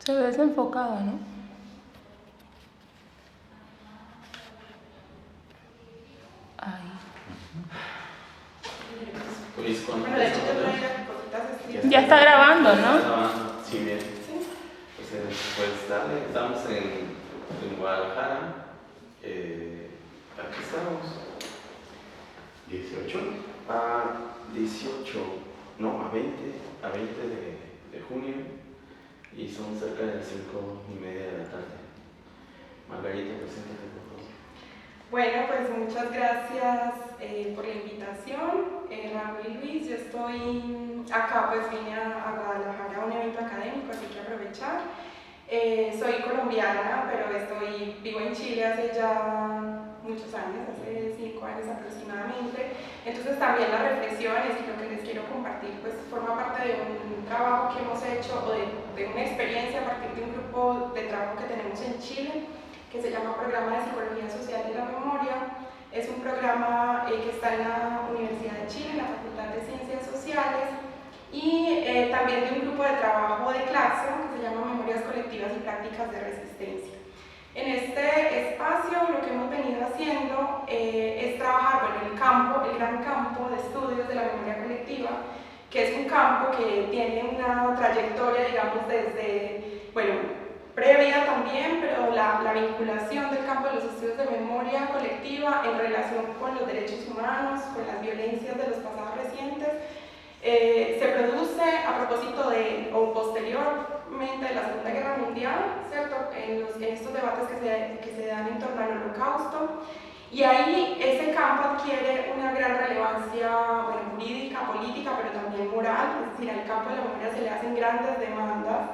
Se ve desenfocada, ¿no? Ahí. Bueno, de hecho yo traía cositas escritas. Ya está grabando, ¿no? Está grabando, sí, bien. Pues dale, estamos en Guadalajara. Aquí estamos. 18. A 18, no, a 20 de junio. Y son cerca de las 5:30 de la tarde. Margarita, preséntate, por favor. Bueno, pues muchas gracias por la invitación, Raúl y Luis. Yo estoy acá, pues vine a Guadalajara a un evento académico, así que aprovechar. Soy colombiana, pero vivo en Chile hace ya muchos años, hace 5 años aproximadamente. Entonces también las reflexiones y lo que les quiero compartir pues forma parte de un trabajo que hemos hecho o de una experiencia a partir de un grupo de trabajo que tenemos en Chile, que se llama Programa de Psicología Social de la Memoria. Es un programa que está en la Universidad de Chile, en la Facultad de Ciencias Sociales, y también de un grupo de trabajo de clase que se llama Memorias Colectivas y Prácticas de Resistencia. En este espacio lo que hemos venido haciendo es trabajar el gran campo de estudios de la memoria colectiva, que es un campo que tiene una trayectoria, digamos, desde, previa también, pero la vinculación del campo de los estudios de memoria colectiva en relación con los derechos humanos, con las violencias de los pasados recientes, se produce a propósito o posteriormente de la Segunda Guerra Mundial, ¿cierto? En estos debates que se dan en torno al Holocausto, y ahí ese campo adquiere una gran relevancia jurídica, política, pero también moral, es decir, al campo de la memoria se le hacen grandes demandas.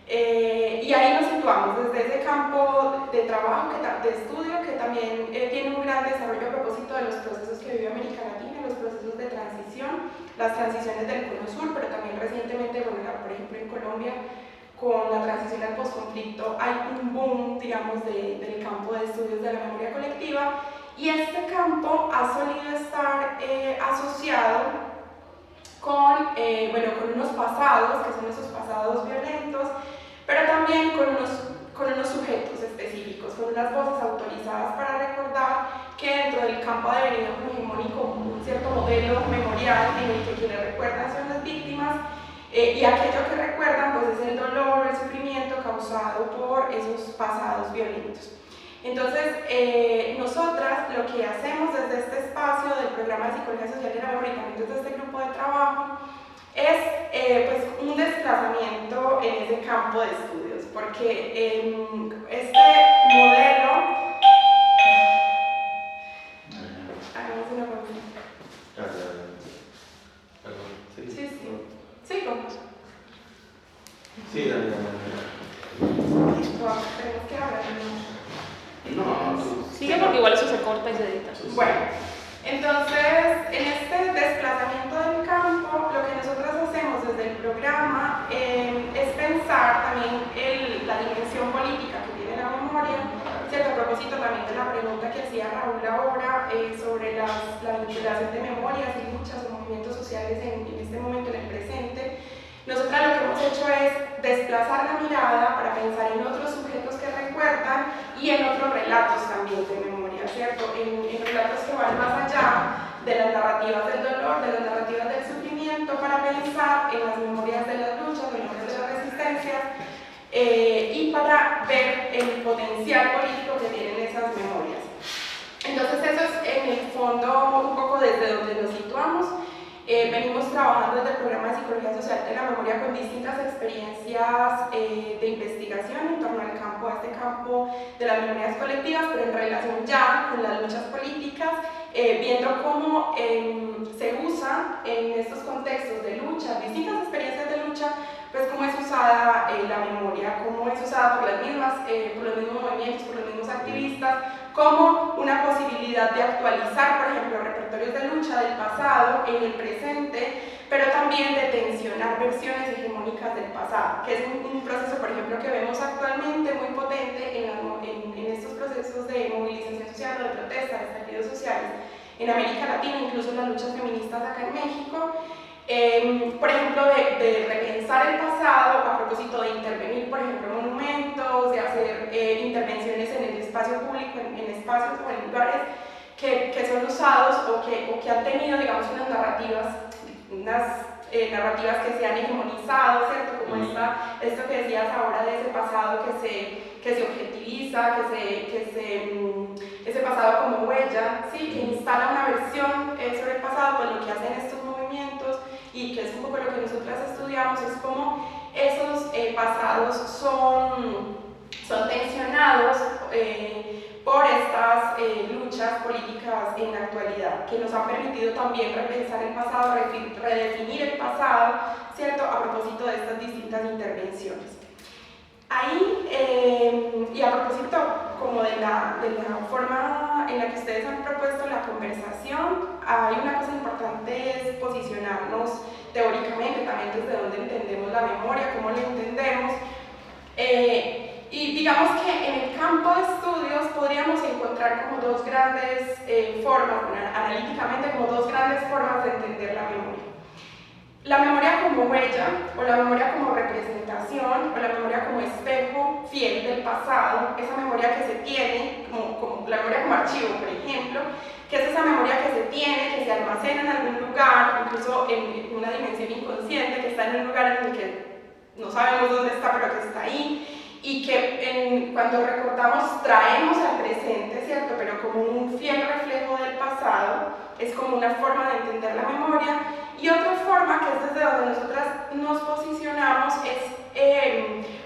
Y ahí nos situamos desde ese campo de trabajo, de estudio, que también tiene un gran desarrollo a propósito de los procesos que vive América Latina, los procesos de transición, las transiciones del Cono Sur, pero también recientemente, por ejemplo en Colombia, con la transición al posconflicto, hay un boom, digamos, del campo de estudios de la memoria colectiva, y este campo ha solido estar asociado con unos pasados, que son esos pasados violentos, pero también con unos sujetos específicos, con unas voces autorizadas para recordar que dentro del campo ha devenido como hegemónico un cierto modelo memorial en el que quienes recuerdan son las víctimas, y aquello que recuerdan pues es el dolor, el sufrimiento causado por esos pasados violentos. Entonces, nosotras lo que hacemos desde este espacio del Programa de Psicología Social de la Memoria y también desde este grupo de trabajo es un desplazamiento en ese campo de estudios, porque este modelo... Hagamos una pausa. Perdón, Sí. ¿Sigo? Sí, dale. Tenemos que hablar. No, Sigue porque igual eso se corta y se edita. Bueno, entonces en este desplazamiento del campo, lo que nosotros hacemos desde el programa es pensar también la dimensión política que tiene la memoria, ¿cierto? A propósito también de la pregunta que hacía Raúl ahora sobre la vinculación de memorias y luchas o movimientos sociales en este momento, en el presente. Nosotras lo que hemos hecho es desplazar la mirada para pensar en otros sujetos que recuerdan y en otros relatos también de memoria, ¿cierto? En relatos que van más allá de las narrativas del dolor, de las narrativas del sufrimiento, para pensar en las memorias de las luchas, memorias de las resistencias, y para ver el potencial político que tienen esas memorias. Entonces eso es en el fondo un poco desde donde nos situamos. Venimos trabajando desde el Programa de Psicología Social de la Memoria con distintas experiencias de investigación en torno al campo, a este campo de las memorias colectivas, pero en relación ya con las luchas políticas, viendo cómo se usa en estos contextos de lucha, distintas experiencias de lucha, pues cómo es usada la memoria, cómo es usada por los mismos movimientos, por los mismos activistas, como una posibilidad de actualizar, por ejemplo, repertorios de lucha del pasado en el presente, pero también de tensionar versiones hegemónicas del pasado, que es un proceso, por ejemplo, que vemos actualmente muy potente en estos procesos de movilización social o de protesta, de estallidos sociales en América Latina, incluso en las luchas feministas acá en México. Por ejemplo, de repensar el pasado a propósito de intervenir, por ejemplo, espacio público, en espacios o en lugares que son usados o que han tenido, digamos, unas narrativas que se han hegemonizado, ¿cierto? Como esto que decías ahora de ese pasado que se objetiviza, ese pasado como huella, ¿sí? Que instala una versión sobre el pasado. Pues lo que hacen estos movimientos, y que es un poco lo que nosotras estudiamos, es cómo esos pasados son tensionados por estas luchas políticas en la actualidad, que nos han permitido también repensar el pasado, redefinir el pasado, ¿cierto?, a propósito de estas distintas intervenciones. Ahí, y a propósito como de la forma en la que ustedes han propuesto la conversación, hay una cosa importante, es posicionarnos teóricamente, también desde dónde entendemos la memoria, cómo la entendemos. Y digamos que en el campo de estudios podríamos encontrar como dos grandes formas, bueno, analíticamente como dos grandes formas de entender la memoria. La memoria como huella, o la memoria como representación, o la memoria como espejo fiel del pasado, esa memoria que se tiene, como la memoria como archivo, por ejemplo, que es esa memoria que se tiene, que se almacena en algún lugar, incluso en una dimensión inconsciente, que está en un lugar en el que no sabemos dónde está, pero que está ahí, y que cuando recordamos traemos al presente, ¿cierto?, pero como un fiel reflejo del pasado. Es como una forma de entender la memoria. Y otra forma, que es desde donde nosotras nos posicionamos, es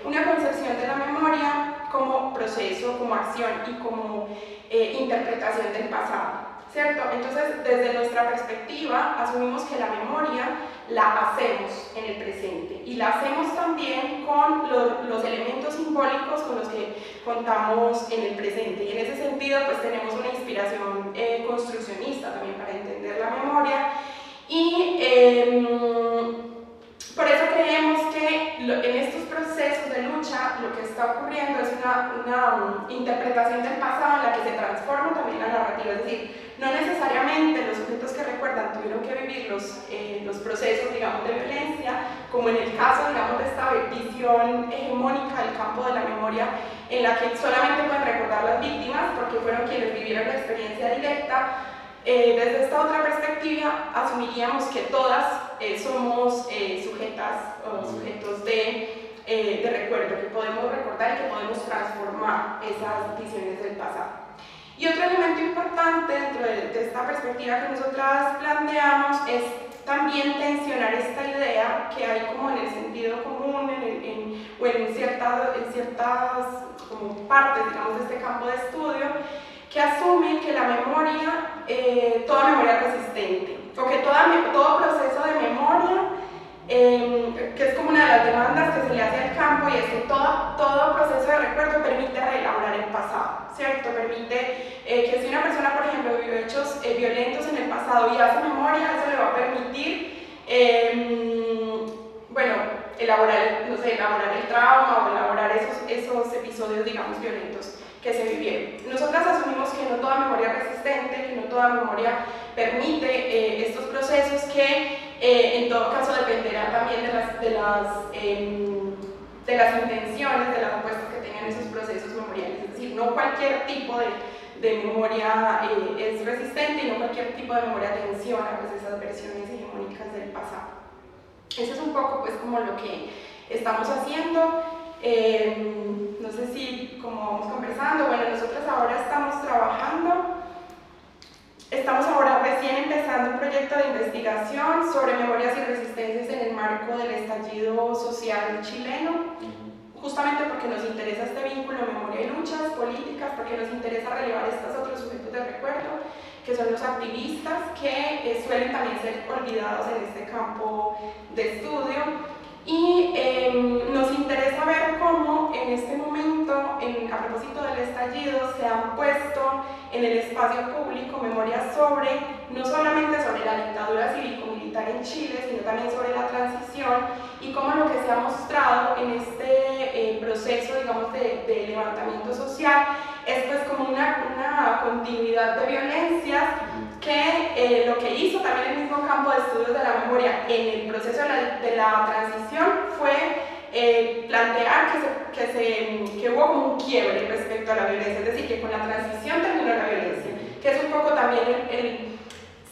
una concepción de la memoria como proceso, como acción y como interpretación del pasado, ¿cierto? Entonces, desde nuestra perspectiva, asumimos que la memoria la hacemos en el presente, y la hacemos también con los elementos simbólicos con los que contamos en el presente. Y en ese sentido, pues tenemos una inspiración construccionista también para entender la memoria. Y por eso creemos que en estos procesos de lucha lo que está ocurriendo es una interpretación del pasado en la que se transforma también la narrativa. Es decir, no necesariamente los sujetos que recuerdan tuvieron que vivir los procesos, digamos, de violencia, como en el caso, digamos, de esta visión hegemónica del campo de la memoria, en la que solamente pueden recordar las víctimas porque fueron quienes vivieron la experiencia directa. Desde esta otra perspectiva, asumiríamos que todas somos sujetas o sujetos de recuerdo, que podemos recordar y que podemos transformar esas visiones del pasado. Y otro elemento importante dentro de esta perspectiva que nosotras planteamos es también tensionar esta idea que hay como en el sentido común o en ciertas como partes, digamos, de este campo de estudio, que asume que la memoria, toda memoria es resistente, o que todo proceso de memoria, que es como una de las demandas que se le hace al campo, y es que todo proceso de recuerdo permite reelaborar el pasado, ¿cierto? Permite que si una persona, por ejemplo, vivió hechos violentos en el pasado y hace memoria, eso le va a permitir, bueno, elaborar el trauma o elaborar esos episodios, digamos, violentos que se vivieron. Nosotras asumimos que no toda memoria es resistente, que no toda memoria permite estos procesos, que en todo caso dependerá también de las intenciones, de las apuestas que tengan esos procesos memoriales. Es decir, no cualquier tipo de memoria es resistente, y no cualquier tipo de memoria tensiona pues esas versiones hegemónicas del pasado. Eso es un poco pues como lo que estamos haciendo. No sé si, como vamos conversando, bueno, nosotros ahora estamos ahora recién empezando un proyecto de investigación sobre memorias y resistencias en el marco del estallido social chileno, justamente porque nos interesa este vínculo memoria y luchas políticas, porque nos interesa relevar estos otros sujetos de recuerdo, que son los activistas, que suelen también ser olvidados en este campo de estudio. Y nos interesa ver cómo en este momento, a propósito del estallido, se han puesto en el espacio público memorias no solamente sobre la dictadura cívico-militar en Chile, sino también sobre la transición, y cómo lo que se ha mostrado en este proceso, digamos, de levantamiento social es pues como una continuidad de violencias que lo que hizo también el mismo campo de estudios de la memoria en el proceso de la transición fue plantear que hubo como un quiebre respecto a la violencia, es decir, que con la transición terminó la violencia, que es un poco también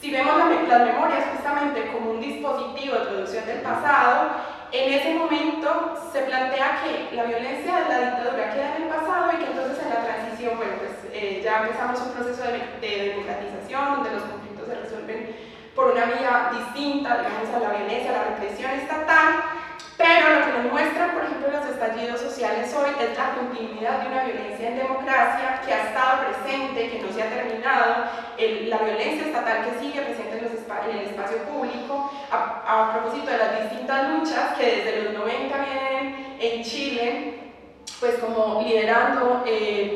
si vemos las memorias justamente como un dispositivo de producción del pasado, en ese momento se plantea que la violencia de la dictadura queda en el pasado y que entonces en la transición, bueno, pues ya empezamos un proceso de democratización donde los conflictos se resuelven por una vía distinta, digamos, a la violencia, a la represión estatal, pero lo que nos muestran, por ejemplo, los estallidos sociales hoy es la continuidad de una violencia en democracia que ha estado presente, que no se ha terminado, la violencia estatal que sigue presente en el espacio público, a propósito de las distintas luchas que desde los 90 vienen en Chile, pues como liderando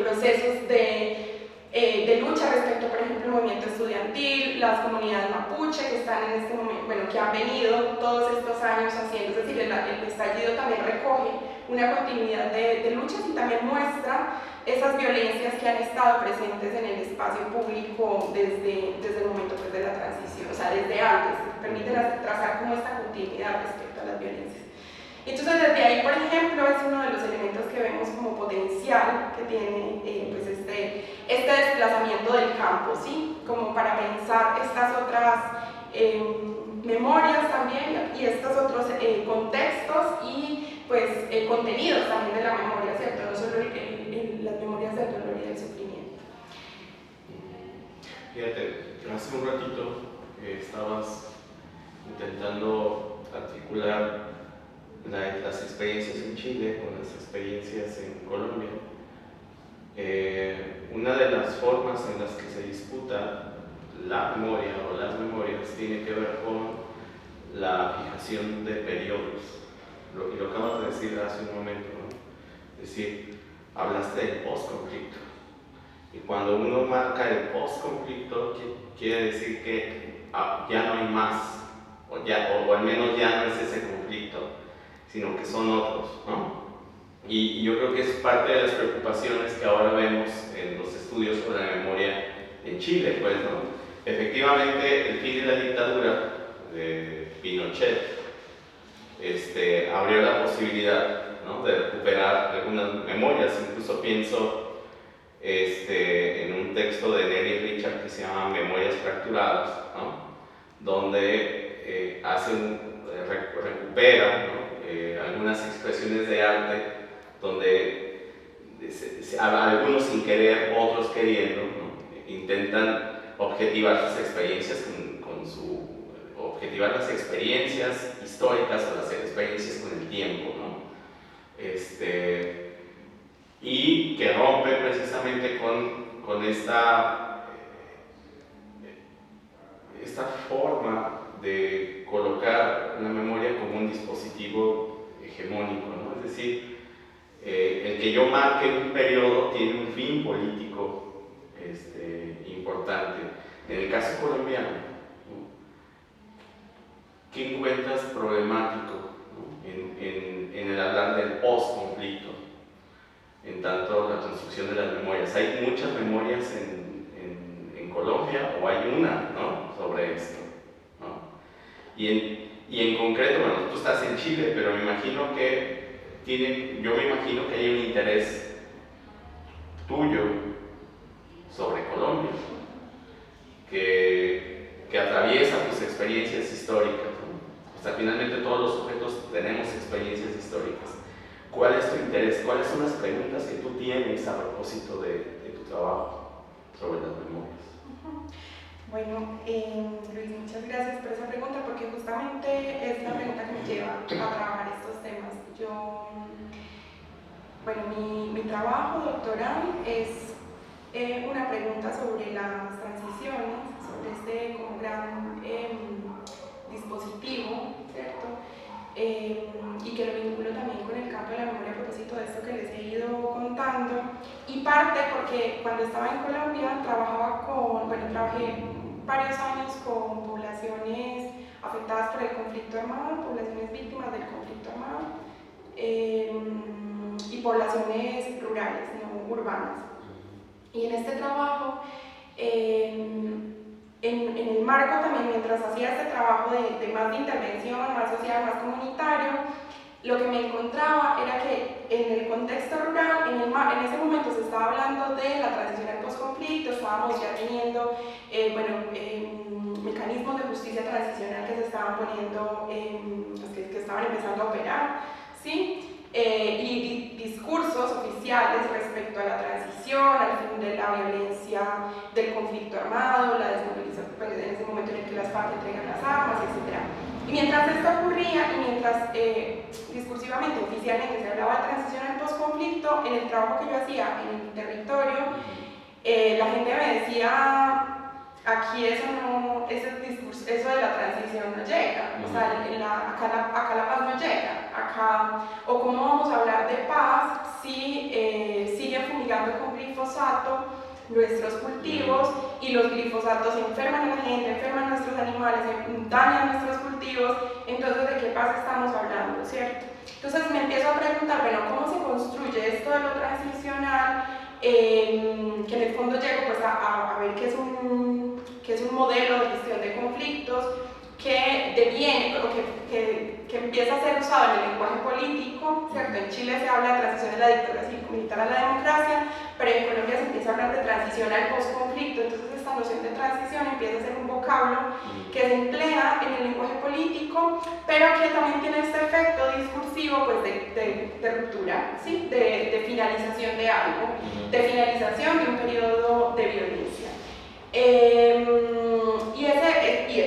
procesos de lucha respecto, por ejemplo, al movimiento estudiantil, las comunidades mapuche que están en este momento, bueno, que han venido todos estos años haciendo, es decir, el estallido también recoge una continuidad de luchas y también muestra esas violencias que han estado presentes en el espacio público desde el momento pues, de la transición, o sea, desde antes, permiten trazar como esta continuidad respecto a las violencias. Entonces, desde ahí, por ejemplo, es uno de los elementos que vemos como potencial que tiene pues este desplazamiento del campo, ¿sí? Como para pensar estas otras memorias también y estos otros contextos y pues contenidos también de la memoria, ¿cierto? No solo las memorias del dolor y del sufrimiento. Fíjate, hace un ratito estabas intentando articular las experiencias en Chile con las experiencias en Colombia. Una de las formas en las que se disputa la memoria o las memorias tiene que ver con la fijación de periodos. Y lo acabas de decir hace un momento, ¿no? Es decir, hablaste del post-conflicto. Y cuando uno marca el post-conflicto, quiere decir que ya no hay más, o al menos ya no es ese conflicto, sino que son otros, ¿no? Y yo creo que es parte de las preocupaciones que ahora vemos en los estudios sobre la memoria en Chile, pues, ¿no? Efectivamente, el fin de la dictadura de Pinochet abrió la posibilidad, ¿no?, de recuperar algunas memorias. Incluso pienso en un texto de Nelly Richard que se llama Memorias Fracturadas, ¿no?, donde recupera, ¿no?, algunas expresiones de arte donde algunos sin querer, otros queriendo, ¿no?, intentan objetivar sus experiencias objetivar las experiencias históricas o las experiencias con el tiempo, ¿no? Y que rompe precisamente con esta forma de colocar la memoria como un dispositivo hegemónico, ¿no? Es decir, el que yo marque un periodo tiene un fin político importante. En el caso colombiano, ¿no?, ¿qué encuentras problemático, ¿no?, en el hablar del post-conflicto, en tanto la construcción de las memorias? Hay muchas memorias en Colombia, o hay una, ¿no?, sobre esto, ¿no? Y en concreto, bueno, tú estás en Chile, pero me imagino que yo me imagino que hay un interés tuyo sobre Colombia, que atraviesa tus experiencias históricas, ¿no? O sea, finalmente todos los sujetos tenemos experiencias históricas. ¿Cuál es tu interés? ¿Cuáles son las preguntas que tú tienes a propósito de tu trabajo sobre las memorias? Bueno, Luis, muchas gracias por esa pregunta, porque justamente es la pregunta que me lleva a trabajar estos temas. Mi trabajo doctoral es una pregunta sobre las transiciones, sobre este como gran dispositivo, ¿cierto? Y que lo vinculo también con el campo de la memoria a propósito de esto que les he ido contando, y parte porque cuando estaba en Colombia trabajé varios años con poblaciones afectadas por el conflicto armado, poblaciones víctimas del conflicto armado y poblaciones rurales, no urbanas. Y en este trabajo, en el marco también, mientras hacía este trabajo de más de intervención, más social, más comunitario, lo que me encontraba era que en el contexto rural, en ese momento se estaba hablando de la transición al posconflicto, estábamos ya teniendo mecanismos de justicia transicional que se estaban poniendo, que estaban empezando a operar, ¿sí? Y discursos oficiales respecto a la transición, al fin de la violencia del conflicto armado, la desmovilización, pues, en ese momento en el que las FARC entregan las armas, etc. Y mientras esto ocurría, y mientras discursivamente, oficialmente se hablaba de transición al posconflicto, en el trabajo que yo hacía en el territorio, la gente me decía, aquí ese discurso, eso de la transición no llega, o sea, acá la paz no llega, o cómo vamos a hablar de paz si siguen fumigando con glifosato nuestros cultivos y los glifosatos enferman a la gente, enferman a nuestros animales, dañan nuestros cultivos, entonces ¿de qué paz estamos hablando, cierto? Entonces me empiezo a preguntar, bueno, ¿cómo se construye esto de lo transicional? Que en el fondo llego pues a ver que es un modelo de gestión de conflictos que deviene, que empieza a ser usado en el lenguaje político, ¿cierto? En Chile se habla de transición de la dictadura cívico-militar a la democracia, pero en Colombia se empieza a hablar de transición al posconflicto, entonces esta noción de transición empieza a ser un vocablo que se emplea en el lenguaje político, pero que también tiene este efecto discursivo pues, de ruptura, ¿sí? de finalización de algo, de finalización de un periodo de violencia.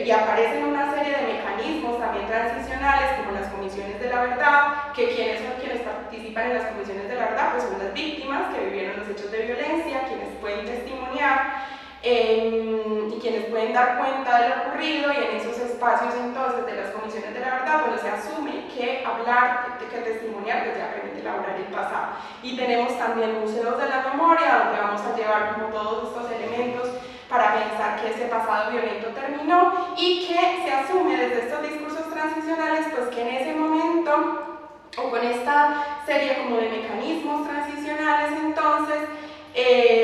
Y aparecen una serie de mecanismos también transicionales como las comisiones de la verdad, que quienes participan en las comisiones de la verdad pues son las víctimas que vivieron los hechos de violencia, quienes pueden testimoniar y quienes pueden dar cuenta de lo ocurrido, y en esos espacios entonces de las comisiones de la verdad bueno, se asume que hablar, que testimoniar pues ya permite elaborar el pasado. Y tenemos también museos de la memoria donde vamos a llevar como todos estos elementos para pensar que ese pasado violento terminó y que se asume desde estos discursos transicionales pues que en ese momento o con esta serie como de mecanismos transicionales entonces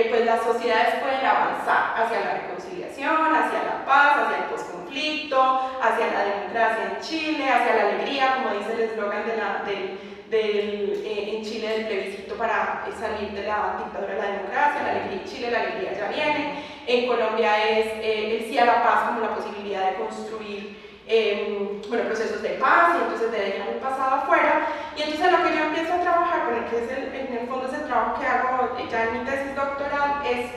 pues las sociedades pueden avanzar hacia la reconciliación, hacia la paz, hacia el posconflicto, hacia la democracia en Chile, hacia la alegría, como dice el eslogan en Chile del plebiscito para salir de la dictadura de la democracia, la alegría en Chile, la alegría ya viene. En Colombia es el sí a la paz como la posibilidad de construir procesos de paz y entonces de dejar el pasado afuera. Y entonces lo que yo empiezo a trabajar, que es en el fondo es el trabajo que hago ya en mi tesis doctoral, es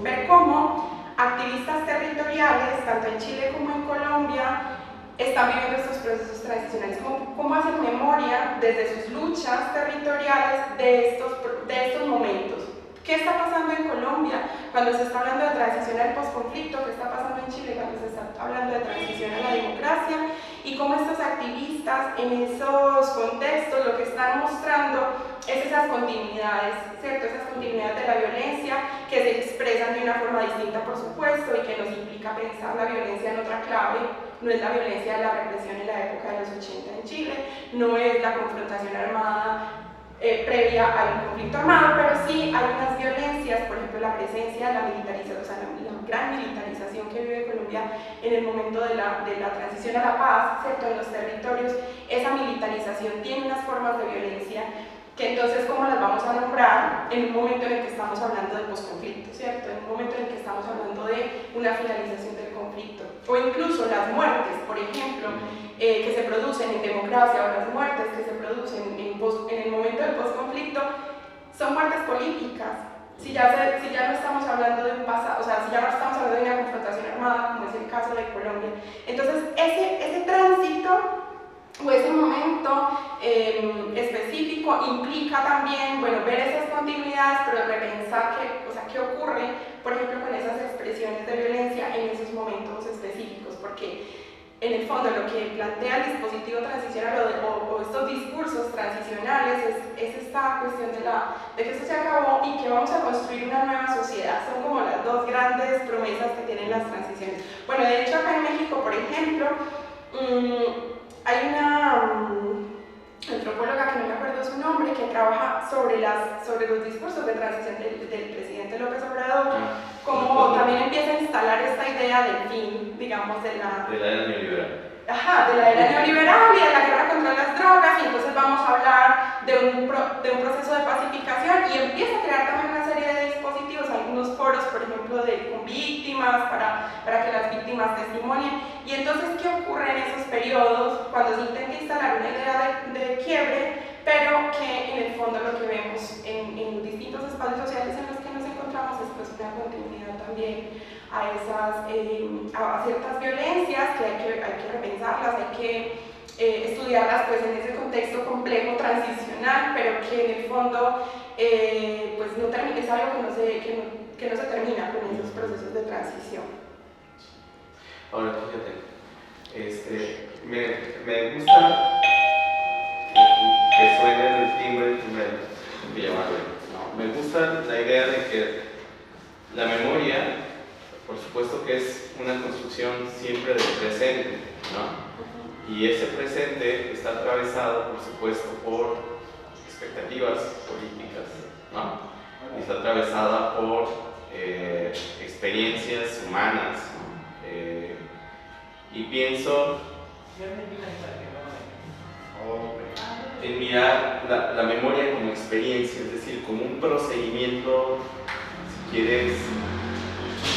ver cómo activistas territoriales, tanto en Chile como en Colombia, están viviendo estos procesos transicionales, cómo hacen memoria desde sus luchas territoriales de estos momentos. ¿Qué está pasando en Colombia cuando se está hablando de transición al posconflicto? ¿Qué está pasando en Chile cuando se está hablando de transición a la democracia? Y cómo estos activistas en esos contextos lo que están mostrando es esas continuidades, ¿cierto? Esas continuidades de la violencia que se expresan de una forma distinta, por supuesto, y que nos implica pensar la violencia en otra clave. No es la violencia de la represión en la época de los 80 en Chile, no es la confrontación armada previa al conflicto armado, pero sí hay unas violencias, por ejemplo la presencia de la militarización, o sea, la gran militarización que vive Colombia en el momento de la transición a la paz, ¿cierto? En los territorios, esa militarización tiene unas formas de violencia que entonces, ¿cómo las vamos a nombrar en un momento en el que estamos hablando de posconflicto, ¿cierto? En un momento en el que estamos hablando de una finalización del conflicto, o incluso las muertes, por ejemplo, que se producen en democracia, o las muertes que se producen en el momento del posconflicto, son muertes políticas. Si ya no estamos hablando de un pasado, o sea, si ya no estamos hablando de una confrontación armada, como es el caso de Colombia. Entonces, ese tránsito o ese momento específico implica también, ver esas continuidades, pero repensar qué ocurre, por ejemplo, con esas expresiones de violencia en esos momentos específicos, porque en el fondo lo que plantea el dispositivo transicional o estos discursos transicionales es esta cuestión de que esto se acabó y que vamos a construir una nueva sociedad. Son como las dos grandes promesas que tienen las transiciones. Bueno, de hecho acá en México, por ejemplo, hay una antropóloga que no me acuerdo su nombre, que trabaja sobre los discursos de transición del presidente López Obrador, como también empieza a instalar esta idea del fin, digamos, de la era neoliberal. de la era neoliberal y de la guerra contra las drogas, y entonces vamos a hablar de un proceso de pacificación, y empieza a crear también una serie de dispositivos, algunos foros, por ejemplo, con víctimas, para que las víctimas testimonien. Y entonces, ¿qué ocurre en esos periodos cuando se intenta instalar una idea de quiebre, pero que en el fondo lo que vemos en los distintos espacios sociales en los que nos encontramos es pues una continuidad también a ciertas violencias que hay que repensarlas, hay que estudiarlas pues en ese contexto complejo transicional, pero que en el fondo pues no termina, es algo que no se termina con esos procesos de transición. Ahora fíjate, me gusta que suene el timbre primero, ¿no? Me gusta la idea de que la memoria, por supuesto que es una construcción siempre del presente, ¿no? Y ese presente está atravesado, por supuesto, por expectativas políticas, ¿no? Y está atravesada por experiencias humanas, ¿no? Y pienso en mirar la memoria como experiencia, es decir, como un procedimiento, si quieres,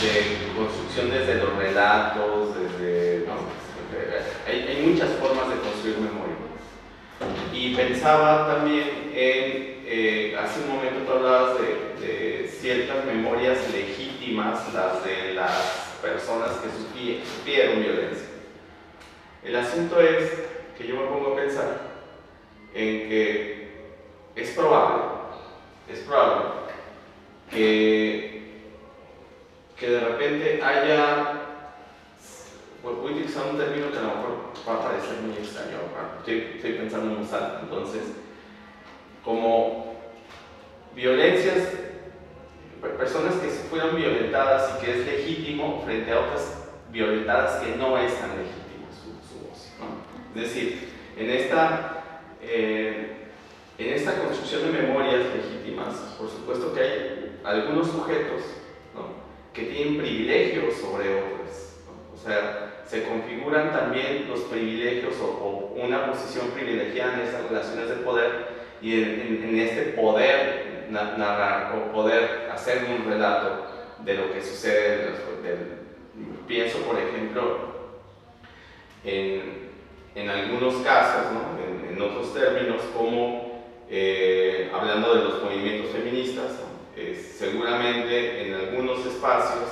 de construcción desde los relatos, hay muchas formas de construir memoria. Y pensaba también en, hace un momento tú hablabas de ciertas memorias legítimas, las de las personas que sufrieron violencia. El asunto es que yo me pongo a pensar en que es probable que de repente haya, voy a utilizar un término que a lo mejor va a parecer muy extraño, estoy pensando en voz alta, entonces, como violencias, personas que fueron violentadas y que es legítimo frente a otras violentadas que no es tan legítimo su voz, ¿no? Es decir, en esta construcción de memorias legítimas, por supuesto que hay algunos sujetos, ¿no?, que tienen privilegios sobre otros, ¿no? O sea, se configuran también los privilegios o una posición privilegiada en estas relaciones de poder, y en este poder narrar o poder hacer un relato de lo que sucede. Pienso, por ejemplo, en algunos casos, ¿no?, en otros términos, como hablando de los movimientos feministas, ¿no?, seguramente en algunos espacios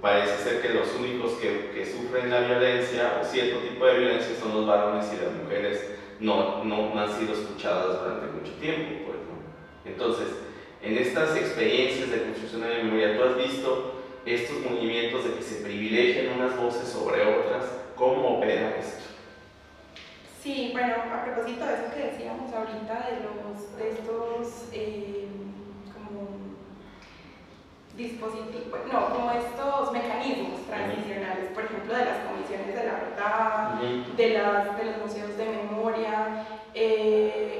parece ser que los únicos que sufren la violencia o cierto tipo de violencia son los varones, y las mujeres no han sido escuchadas durante mucho tiempo, pues, ¿no? Entonces, en estas experiencias de construcción de memoria, ¿tú has visto estos movimientos de que se privilegian unas voces sobre otras? ¿Cómo opera esto? Sí, bueno, a propósito de eso que decíamos ahorita, de estos como dispositivos, no, como estos mecanismos transicionales, por ejemplo, de las comisiones de la verdad, de los museos de memoria,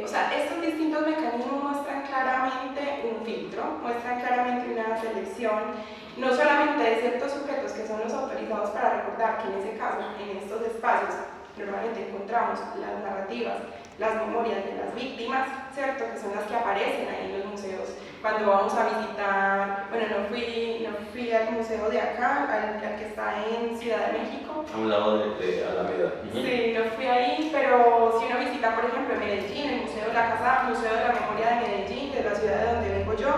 o sea, estos distintos mecanismos muestran claramente un filtro, muestran claramente una selección, no solamente de ciertos sujetos que son los autorizados para recordar, que en ese caso, en estos espacios, normalmente encontramos las narrativas, las memorias de las víctimas, ¿cierto?, que son las que aparecen ahí en los museos. Cuando vamos a visitar, bueno, no fui al museo de acá, al que está en Ciudad de México. A un lado de Alameda. Sí, no fui ahí, pero si uno visita, por ejemplo, en Medellín, el Museo de la Casa, Museo de la Memoria de Medellín, de la ciudad de donde vengo yo,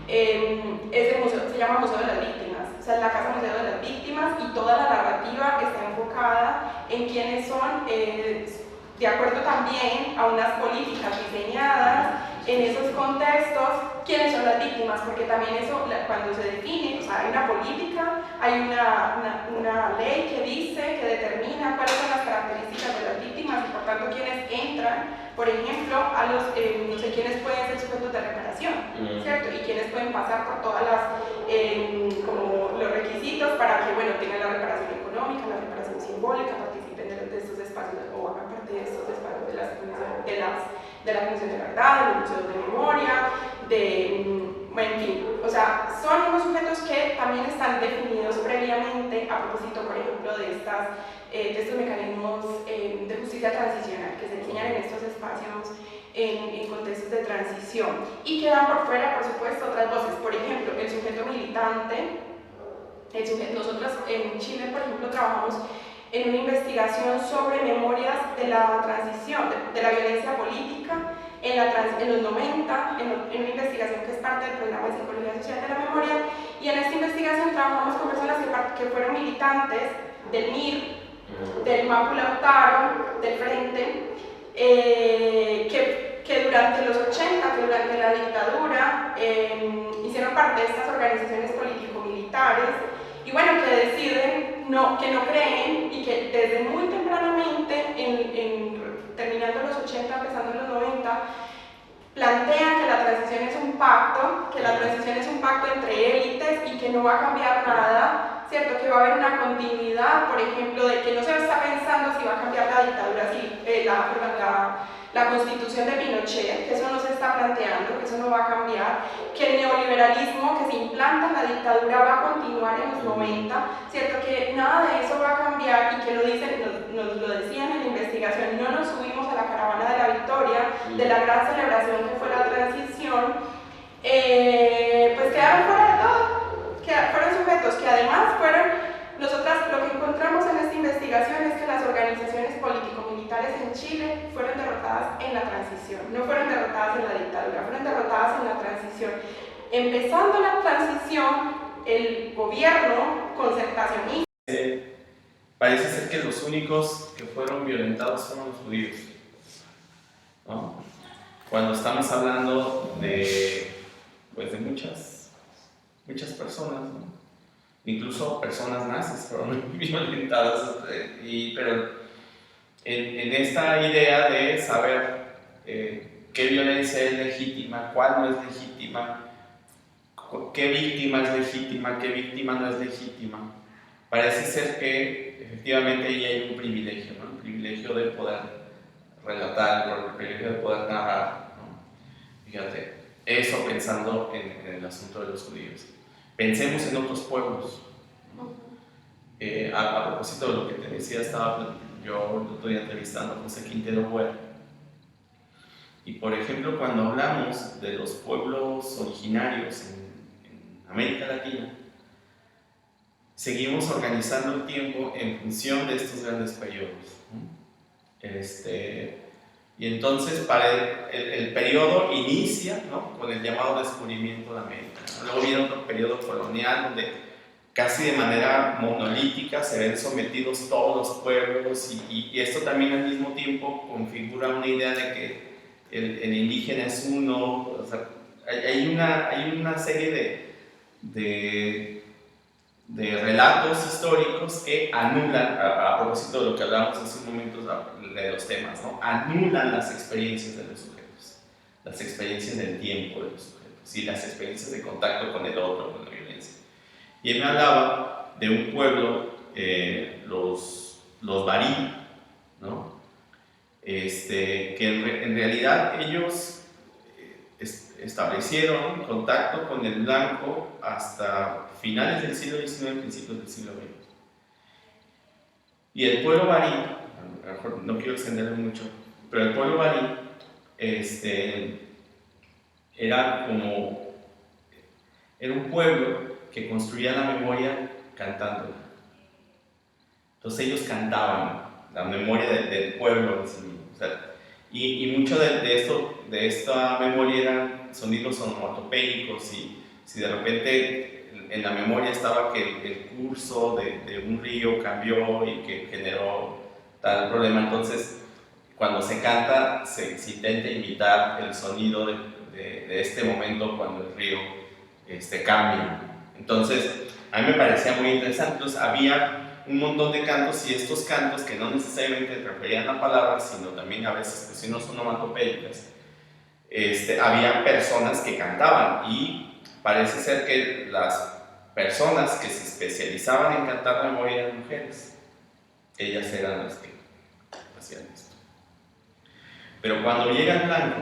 ese museo se llama Museo de las Víctimas, o sea, es la Casa Museo de las Víctimas, y toda la narrativa está enfocada en quiénes son, de acuerdo también a unas políticas diseñadas en esos contextos, quiénes son las víctimas, porque también eso, cuando se define, o sea, hay una política, hay una ley que dice, que determina cuáles son las características de las víctimas, y por tanto quiénes entran, por ejemplo, a los, no sé, quiénes pueden ser sujetos de reparación, ¿cierto? Y quiénes pueden pasar por todas las, como los requisitos para que, bueno, tengan la reparación económica, la reparación simbólica, participen de estos espacios, o hagan parte de estos espacios de la Comisión de Verdad, de los museos de memoria, bueno, en fin, o sea, sea, son unos sujetos que también están definidos previamente a propósito, por ejemplo, de estos mecanismos de justicia transicional que se diseñan en estos espacios en contextos de transición y quedan por fuera, por supuesto, otras voces. Por ejemplo, el sujeto militante. Nosotros en Chile, por ejemplo, trabajamos en una investigación sobre memorias de la transición, de la violencia política en los 90, en una investigación que es parte del programa de Psicología Social de la Memoria, y en esta investigación trabajamos con personas que fueron militantes del MIR, del MAPU Lautaro, del Frente, que durante los 80, que durante la dictadura, hicieron parte de estas organizaciones político-militares, y bueno, que deciden, que no creen, y que desde muy tempranamente, terminando los 80, empezando los 90, plantean que la transición es un pacto entre élites y que no va a cambiar nada, ¿cierto? Que va a haber una continuidad, por ejemplo, de que no se está pensando si va a cambiar la dictadura, la constitución de Pinochet, que eso no se está planteando, que eso no va a cambiar, que el neoliberalismo que se implanta en la dictadura va a continuar en los 90, ¿cierto? Que nada de eso va a cambiar y que nos lo decían en la investigación, no nos subimos a la caravana de la victoria, de la gran celebración que fue la transición, pues quedaron fuera de todo, fueron sujetos que además nosotras lo que encontramos en esta investigación es que las organizaciones político-militares en Chile fueron derrotadas en la transición, no fueron derrotadas en la dictadura, fueron derrotadas en la transición. Empezando la transición, el gobierno concertacionista. Parece ser que los únicos que fueron violentados fueron los judíos, ¿no? Cuando estamos hablando de muchas personas, ¿no? Incluso personas nazis fueron violentadas, pero en esta idea de saber qué violencia es legítima, cuál no es legítima, qué víctima es legítima, qué víctima no es legítima, parece ser que efectivamente ahí hay un privilegio, ¿no? El privilegio de poder relatar, el privilegio de poder narrar, ¿no? Fíjate, eso pensando en el asunto de los judíos. Pensemos en otros pueblos. A propósito de lo que te decía, estaba yo estoy entrevistando a José Quintero Buer. Y por ejemplo, cuando hablamos de los pueblos originarios en América Latina, seguimos organizando el tiempo en función de estos grandes periodos, ¿no? Y entonces para el periodo inicia, ¿no?, con el llamado descubrimiento de América, ¿no? Luego viene otro periodo colonial donde casi de manera monolítica se ven sometidos todos los pueblos y esto también al mismo tiempo configura una idea de que el indígena es uno. O sea, hay una serie de relatos históricos que anulan, a propósito de lo que hablábamos hace un momento de los temas, ¿no?, anulan las experiencias de los sujetos, las experiencias del tiempo de los sujetos y las experiencias de contacto con el otro, con la violencia. Y él me hablaba de un pueblo, los Barí, ¿no?, que en realidad ellos establecieron contacto con el blanco hasta finales del siglo XIX, principios del siglo XX. Y el pueblo barí, a lo mejor no quiero extenderlo mucho, pero el pueblo barí era un pueblo que construía la memoria cantándola. Entonces ellos cantaban la memoria del pueblo en sí mismo. O sea, y mucho de esta memoria eran sonidos onomatopéicos, y si de repente en la memoria estaba que el curso de un río cambió y que generó tal problema, entonces cuando se canta se intenta imitar el sonido de este momento cuando el río cambia. Entonces a mí me parecía muy interesante. Entonces había un montón de cantos, y estos cantos que no necesariamente referían a palabras, sino también a veces expresiones onomatopéicas, había personas que cantaban, y parece ser que las personas que se especializaban en cantar la memoria eran mujeres. Ellas eran las que hacían esto. Pero cuando llega el blanco,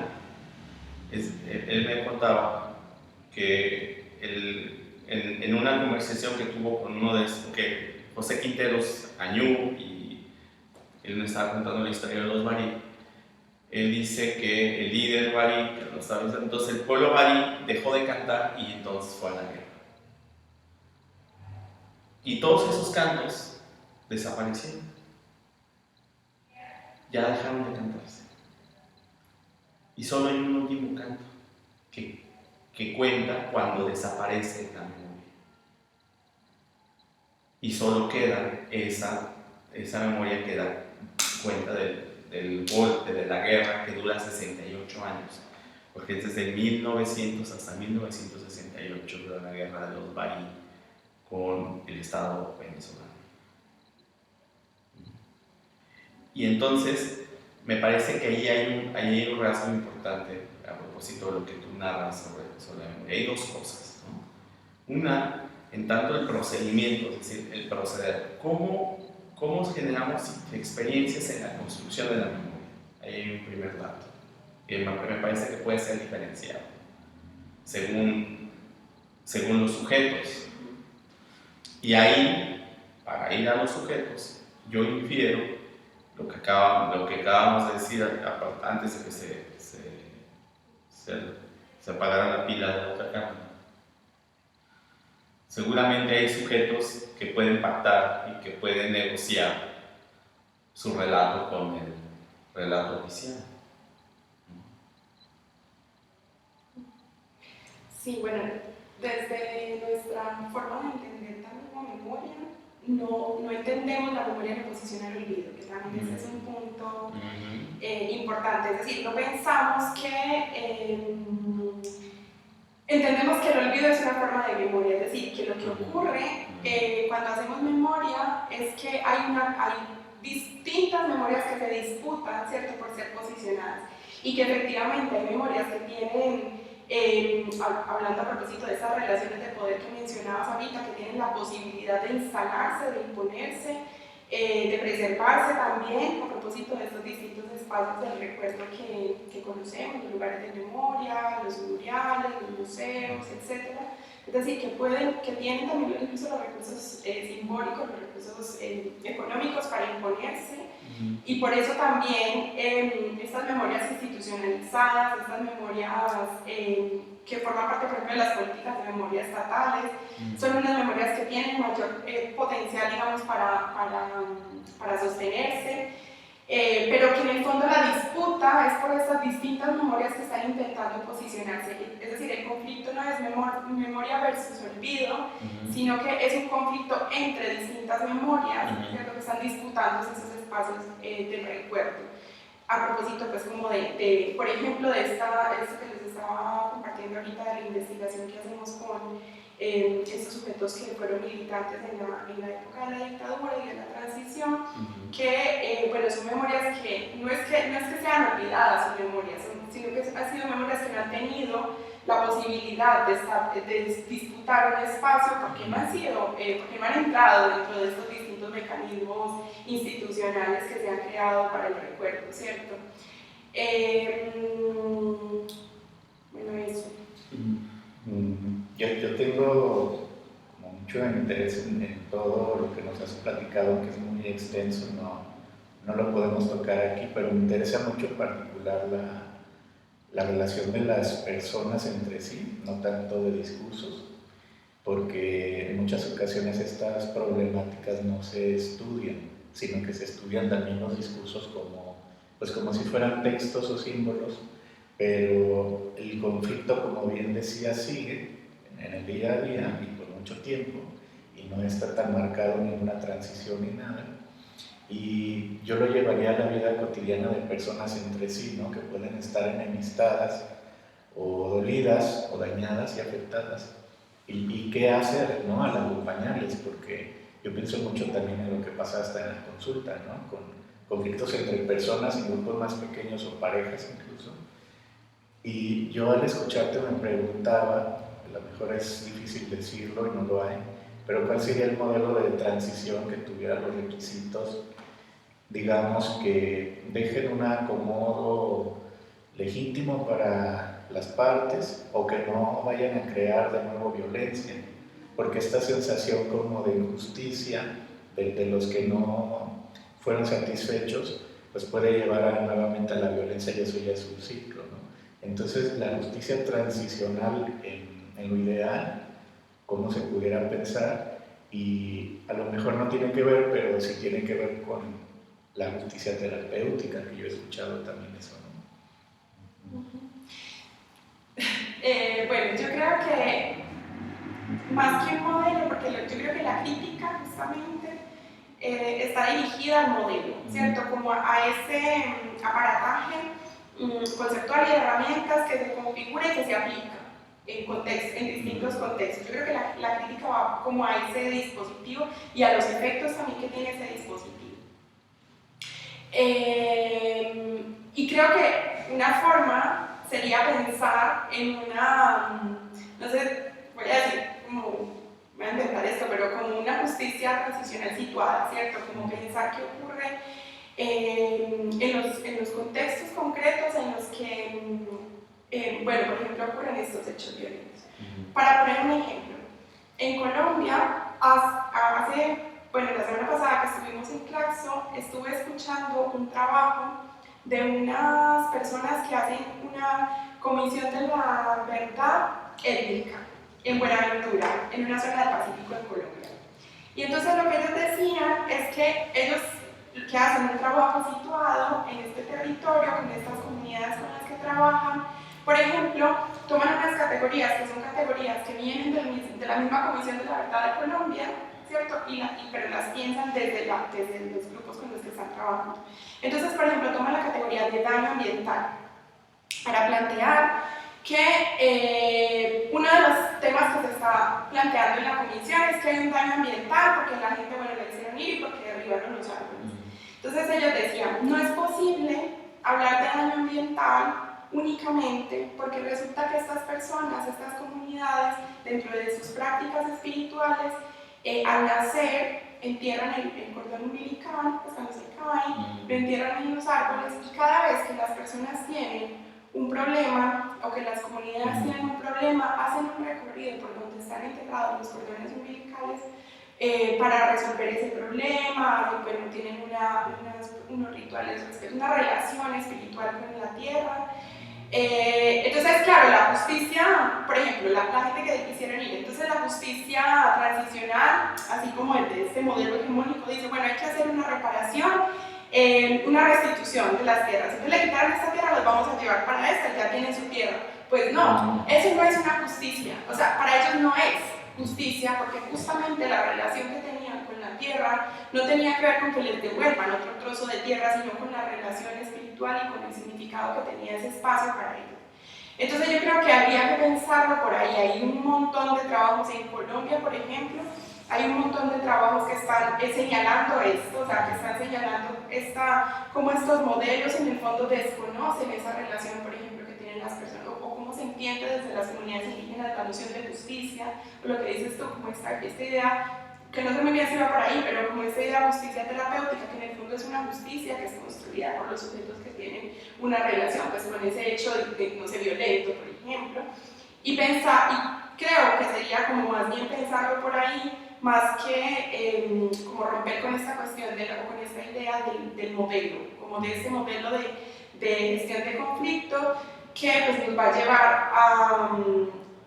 él me contaba que en una conversación que tuvo con uno de estos, que José Quinteros Añú, y él me estaba contando la historia de los Bari, él dice que el líder Bari, que lo sabes, entonces el pueblo Bari dejó de cantar y entonces fue a la guerra. Y todos esos cantos desaparecieron. Ya dejaron de cantarse. Y solo hay un último canto que cuenta cuando desaparece la memoria. Y solo queda esa memoria que da cuenta del golpe, de la guerra que dura 68 años. Porque es desde 1900 hasta 1968 dura la guerra de los Bari con el Estado venezolano. Y entonces me parece que ahí hay un rasgo importante a propósito de lo que tú narras sobre la memoria. Hay dos cosas, ¿no? Una, en tanto el procedimiento, es decir, el proceder. ¿Cómo generamos experiencias en la construcción de la memoria? Ahí hay un primer dato que me parece que puede ser diferenciado según los sujetos. Y ahí, para ir a los sujetos, yo infiero lo que acabamos de decir antes de que se apagara la pila de la otra cámara. Seguramente hay sujetos que pueden pactar y que pueden negociar su relato con el relato oficial. Sí, bueno, desde nuestra forma de entender también la memoria, no entendemos la memoria en oposición al olvido, que también ese es un punto importante. Es decir, no pensamos que entendemos que el olvido es una forma de memoria, es decir, que lo que ocurre cuando hacemos memoria es que hay distintas memorias que se disputan, ¿cierto?, por ser posicionadas, y que efectivamente hay memorias que tienen, hablando a propósito de esas relaciones de poder que mencionabas ahorita, que tienen la posibilidad de instalarse, de imponerse, de preservarse también, a propósito de estos distintos espacios del recuerdo que conocemos, los lugares de memoria, los memoriales, los museos, etc. Es decir, que tienen también incluso los recursos simbólicos, los recursos económicos para imponerse, y por eso también estas memorias institucionalizadas, estas memorias que forman parte, por ejemplo, de las políticas de memoria estatales, son unas memorias que tienen mayor potencial, digamos, para sostenerse, pero que en el fondo la disputa es por estas distintas memorias que están intentando posicionarse. Es decir, el conflicto no es memoria versus olvido, sino que es un conflicto entre distintas memorias, ¿cierto?, que están disputándose esos espacios del recuerdo. A propósito, pues, como por ejemplo, de esto que les estaba compartiendo ahorita, de la investigación que hacemos con estos sujetos que fueron militantes en la época de la dictadura y de la transición, que bueno, son memorias que no es que sean olvidadas sus memorias, sino que han sido memorias que no han tenido la posibilidad de disputar un espacio porque no han entrado dentro de estos distintos mecanismos institucionales que se han creado para el recuerdo, ¿cierto? Bueno, eso. Yo tengo como mucho interés en todo lo que nos has platicado, que es muy extenso, no lo podemos tocar aquí, pero me interesa mucho en particular la relación de las personas entre sí, no tanto de discursos, porque en muchas ocasiones estas problemáticas no se estudian, sino que se estudian también los discursos como si fueran textos o símbolos, pero el conflicto, como bien decía, sigue en el día a día y por mucho tiempo, y no está tan marcado ninguna transición ni nada. Y yo lo llevaría a la vida cotidiana de personas entre sí, ¿no?, que pueden estar enemistadas o dolidas o dañadas y afectadas. ¿Y qué hacer, ¿no?, al acompañarles? Porque yo pienso mucho también en lo que pasa hasta en la consulta, ¿no?, con conflictos entre personas en grupos más pequeños o parejas incluso. Y yo al escucharte me preguntaba, a lo mejor es difícil decirlo y no lo hay, pero ¿cuál sería el modelo de transición que tuviera los requisitos, digamos, que dejen un acomodo legítimo para las partes o que no vayan a crear de nuevo violencia, porque esta sensación como de injusticia de los que no fueron satisfechos, pues puede llevar nuevamente a la violencia, y eso ya es un ciclo, ¿no? Entonces la justicia transicional en lo ideal, como se pudiera pensar, y a lo mejor no tiene que ver, pero sí tiene que ver con la justicia terapéutica, que yo he escuchado también eso, ¿no? Bueno, yo creo que más que un modelo, porque yo creo que la crítica justamente está dirigida al modelo, ¿cierto? Como a ese aparataje conceptual y de herramientas que se configura y que se aplica en distintos contextos. Yo creo que la crítica va como a ese dispositivo y a los efectos también que tiene ese dispositivo. Y creo que una forma sería pensar en una, no sé, voy a decir, voy a inventar esto, pero como una justicia transicional situada, ¿cierto? Como pensar qué ocurre en los contextos concretos en los que, bueno, por ejemplo, ocurren estos hechos violentos. Para poner un ejemplo, en Colombia, bueno, la semana pasada que estuvimos en Claxo, estuve escuchando un trabajo de unas personas que hacen una comisión de la verdad étnica en Buenaventura, en una zona del Pacífico en Colombia. Y entonces lo que ellos decían es que ellos que hacen un trabajo situado en este territorio, con estas comunidades con las que trabajan, por ejemplo, toman unas categorías que son categorías que vienen de la misma Comisión de la Verdad de Colombia, ¿cierto? Pero las piensan desde los grupos con los que están trabajando. Entonces, por ejemplo, toman la categoría de daño ambiental para plantear que uno de los temas que se está planteando en la comisión es que hay un daño ambiental porque la gente, bueno, le hicieron ir y porque derribaron los árboles. Entonces ellos decían, no es posible hablar de daño ambiental únicamente porque resulta que estas personas, estas comunidades, dentro de sus prácticas espirituales, al nacer entierran el cordón umbilical, pues cuando se cae, lo entierran en los árboles, y cada vez que las personas tienen un problema o que las comunidades tienen un problema, hacen un recorrido por donde están enterrados los cordones umbilicales para resolver ese problema, bueno, tienen unos rituales, una relación espiritual con la tierra. Entonces, claro, la justicia, por ejemplo, la gente que quisieron ir, entonces la justicia transicional, así como el de este modelo hegemónico, dice, bueno, hay que hacer una reparación, una restitución de las tierras. Entonces le quitaron esta tierra, los vamos a llevar para esta, ya tienen su tierra. Pues no, eso no es una justicia, o sea, para ellos no es justicia, porque justamente la relación que tenían con la tierra no tenía que ver con que les devuelvan otro trozo de tierra, sino con la relación espiritual y con el significado que tenía ese espacio para ellos. Entonces yo creo que habría que pensarlo por ahí. Hay un montón de trabajos en Colombia, por ejemplo, hay un montón de trabajos que están señalando esto, o sea, que están señalando cómo estos modelos en el fondo desconocen esa relación, por ejemplo, que tienen las personas, o cómo se entiende desde las comunidades indígenas la noción de justicia, o lo que dices tú, como esta idea, que no sé muy bien si va por ahí, pero como esta idea de justicia terapéutica, que en el fondo es una justicia que es construida por los sujetos que tienen una relación pues, con ese hecho de no sé, violento, por ejemplo, y creo que sería como más bien pensarlo por ahí, más que como romper con esta cuestión, con esta idea del modelo, como de ese modelo de gestión de conflicto que pues, nos va a llevar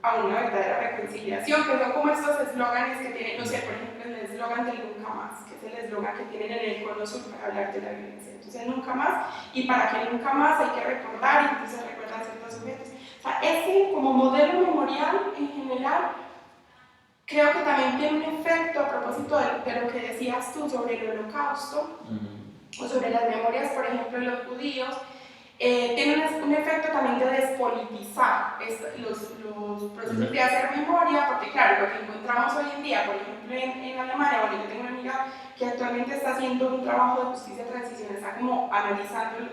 a una verdadera reconciliación, que son como estos eslóganes que tienen, no sé, por ejemplo, el eslogan del nunca más, que es el eslogan que tienen en el Cono Sur para hablar de la violencia. Entonces, nunca más, y para que nunca más hay que recordar, y entonces recordar ciertos sujetos. O sea, ese como modelo memorial en general, creo que también tiene un efecto a propósito de lo que decías tú sobre el Holocausto, o sobre las memorias, por ejemplo, de los judíos. Tiene un efecto también de despolitizar los procesos de hacer memoria, porque claro, lo que encontramos hoy en día, por ejemplo en Alemania, bueno, yo tengo una amiga que actualmente está haciendo un trabajo de justicia transicional, está como analizando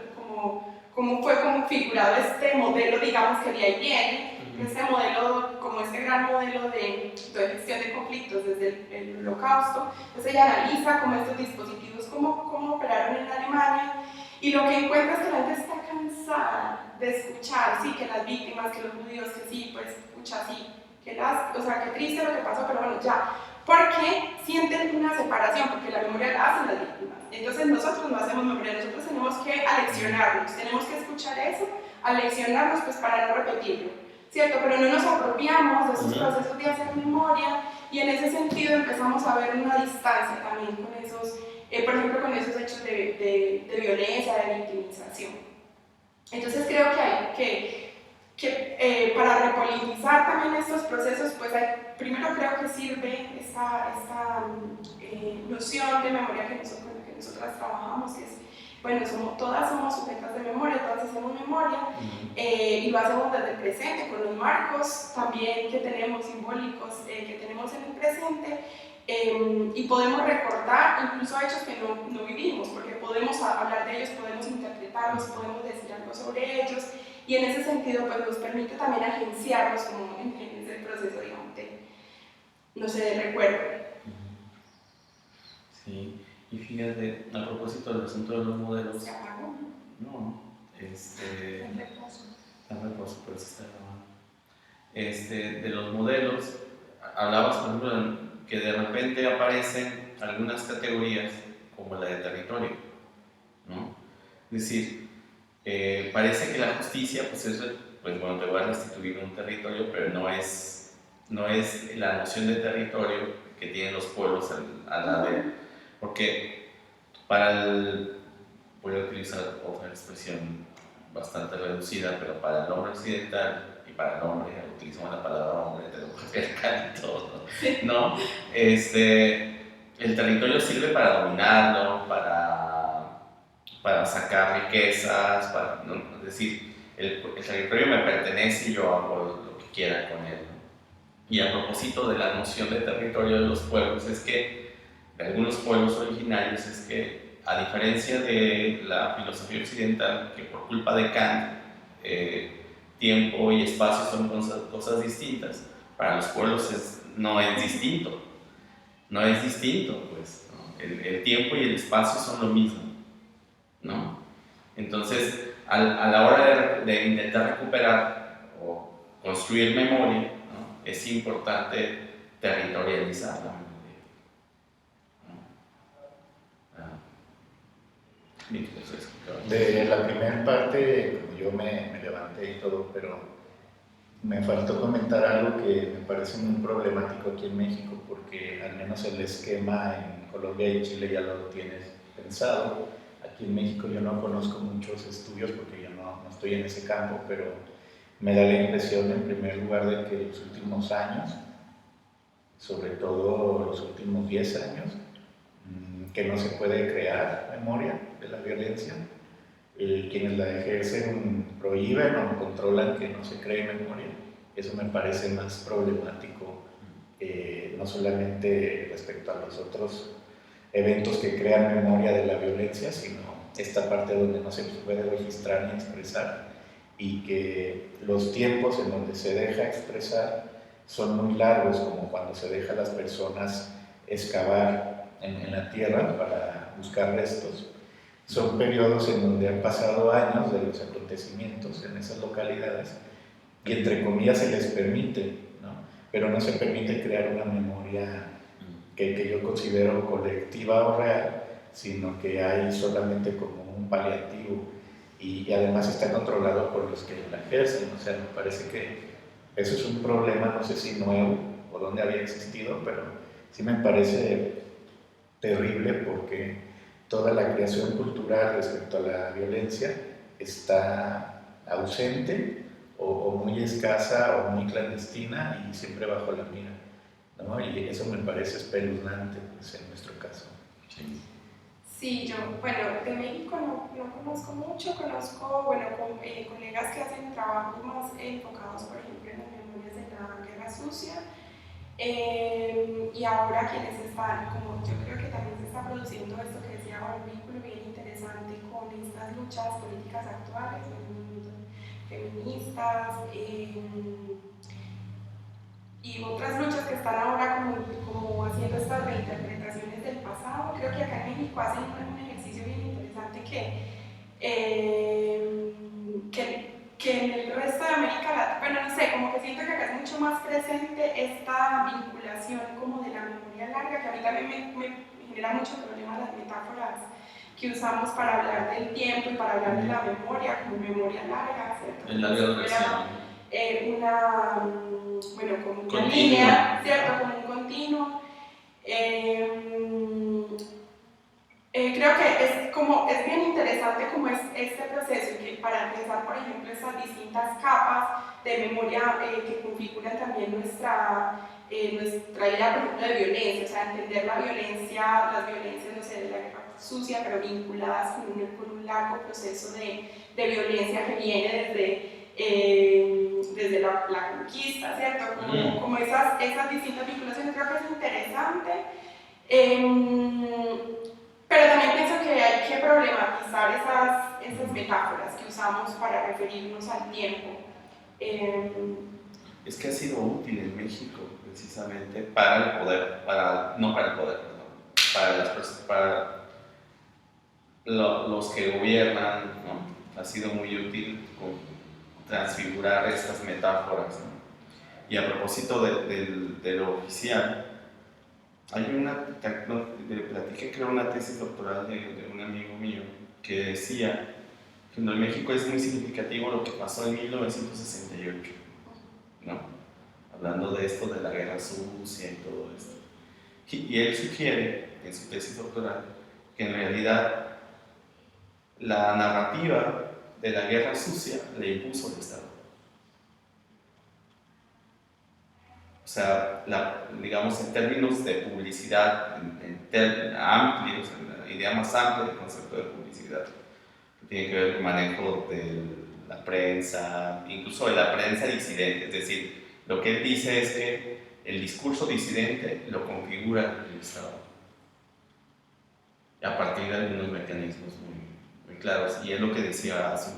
cómo fue configurado este modelo, digamos, que de ahí viene, este modelo, como este gran modelo de gestión de conflictos desde el Holocausto. Entonces ella analiza cómo estos dispositivos, cómo operaron en Alemania, y lo que encuentra es que la gente está cansada de escuchar, sí, que las víctimas, que los judíos, que sí, pues, escucha, sí, o sea, qué triste lo que pasó, pero bueno, ya, porque sienten una separación, porque la memoria la hacen las víctimas. Entonces nosotros no hacemos memoria, nosotros tenemos que aleccionarnos, tenemos que escuchar eso, aleccionarnos pues para no repetirlo, ¿cierto? Pero no nos apropiamos de esos procesos de hacer memoria y en ese sentido empezamos a ver una distancia también con esos, por ejemplo, con esos hechos de violencia, de victimización. Entonces creo que para repolitizar también estos procesos, pues primero creo que sirve esta noción de memoria con la que nosotras trabajamos, que es, bueno, todas somos sujetas de memoria, todas hacemos memoria, y lo hacemos desde el presente, con los marcos también que tenemos simbólicos, que tenemos en el presente, y podemos recordar incluso hechos que no vivimos, porque podemos hablar de ellos, podemos interpretarlos, podemos decir algo sobre ellos, y en ese sentido pues nos permite también agenciarlos como en ese proceso, digamos, no sé, de recuerdo. Sí, y fíjate, a propósito del asunto de los modelos. ¿Se apagó? No, En reposo. está en reposo, pero se está grabando. De los modelos, hablabas, por ejemplo, que de repente aparecen algunas categorías como la de territorio, ¿no? Es decir, parece que la justicia, pues eso, pues bueno, te voy a restituir un territorio, pero no es la noción de territorio que tienen los pueblos a la de, porque voy a utilizar otra expresión bastante reducida, pero para el hombre occidental y para el hombre, utilizamos la palabra hombre, te lo patriarcal y todo, ¿no? El territorio sirve para dominarlo, para sacar riquezas, ¿no? Es decir, el territorio me pertenece y yo hago lo que quiera con él, ¿no? Y a propósito de la noción de territorio de los pueblos, es que, de algunos pueblos originarios, es que, a diferencia de la filosofía occidental, que por culpa de Kant, tiempo y espacio son cosas distintas, para los pueblos no es distinto, pues, ¿no? El tiempo y el espacio son lo mismo, ¿no? Entonces, a la hora de intentar recuperar o construir memoria, ¿no? Es importante territorializar la memoria, ¿no? De la primera parte, como yo me levanté y todo, pero me faltó comentar algo que me parece muy problemático aquí en México, porque al menos el esquema en Colombia y Chile ya lo tienes pensado. Aquí en México yo no conozco muchos estudios porque yo no estoy en ese campo, pero me da la impresión en primer lugar de que los últimos años, sobre todo los últimos 10 años, que no se puede crear memoria de la violencia. Quienes la ejercen prohíben o controlan que no se cree memoria. Eso me parece más problemático, no solamente respecto a los otros eventos que crean memoria de la violencia, sino esta parte donde no se puede registrar ni expresar, y que los tiempos en donde se deja expresar son muy largos, como cuando se deja a las personas excavar en la tierra para buscar restos. Son periodos en donde han pasado años de los acontecimientos en esas localidades y entre comillas se les permite, ¿no? Pero no se permite crear una memoria que yo considero colectiva o real, sino que hay solamente como un paliativo y además está controlado por los que la ejercen. O sea, me parece que eso es un problema, no sé si nuevo o dónde había existido, pero sí me parece terrible porque toda la creación cultural respecto a la violencia está ausente o muy escasa o muy clandestina y siempre bajo la mira, ¿no? Y eso me parece espeluznante, pues, en nuestro caso. Sí, yo, bueno, de México no conozco mucho, conozco, bueno, colegas que hacen trabajos más enfocados, por ejemplo, en las memorias de la Guerra Sucia, y ahora quienes están, como yo creo que también se está produciendo esto que decía, un vínculo bien interesante con estas luchas políticas actuales, los movimientos feministas, y otras luchas que están ahora como haciendo estas reinterpretaciones del pasado. Creo que acá en México hacen un ejercicio bien interesante que que en el resto de América Latina, bueno, no sé, como que siento que acá es mucho más presente esta vinculación como de la memoria larga, que a mí también me genera mucho problema las metáforas que usamos para hablar del tiempo y para hablar de la memoria, como memoria larga, ¿cierto? En larga duración. Bueno, como una Continuo. línea, ¿cierto? Como un continuo. Creo que es bien interesante como es este proceso, y que para empezar, por ejemplo, estas distintas capas de memoria que configuran también nuestra idea, por ejemplo, de violencia, o sea, entender las violencias, no sé, de la guerra sucia, pero vinculadas con un largo proceso de violencia que viene desde la conquista, ¿cierto? Como esas distintas vinculaciones, creo que es interesante. Pero también pienso que hay que problematizar esas metáforas que usamos para referirnos al tiempo. Es que ha sido útil en México precisamente para el poder, no para el poder, perdón, para los que gobiernan, ¿no? Ha sido muy útil transfigurar estas metáforas, ¿no? Y a propósito de lo oficial, hay le platiqué, creo, una tesis doctoral de un amigo mío que decía que en México es muy significativo lo que pasó en 1968, ¿no? Hablando de esto, de la guerra sucia y todo esto. Y él sugiere en su tesis doctoral que en realidad la narrativa de la guerra sucia le impuso el Estado. O sea, digamos en términos de publicidad amplios, en la idea más amplia del concepto de publicidad, que tiene que ver con el manejo de la prensa, incluso de la prensa disidente. Es decir, lo que él dice es que el discurso disidente lo configura el Estado, a partir de algunos mecanismos muy claros. Y es lo que decía hace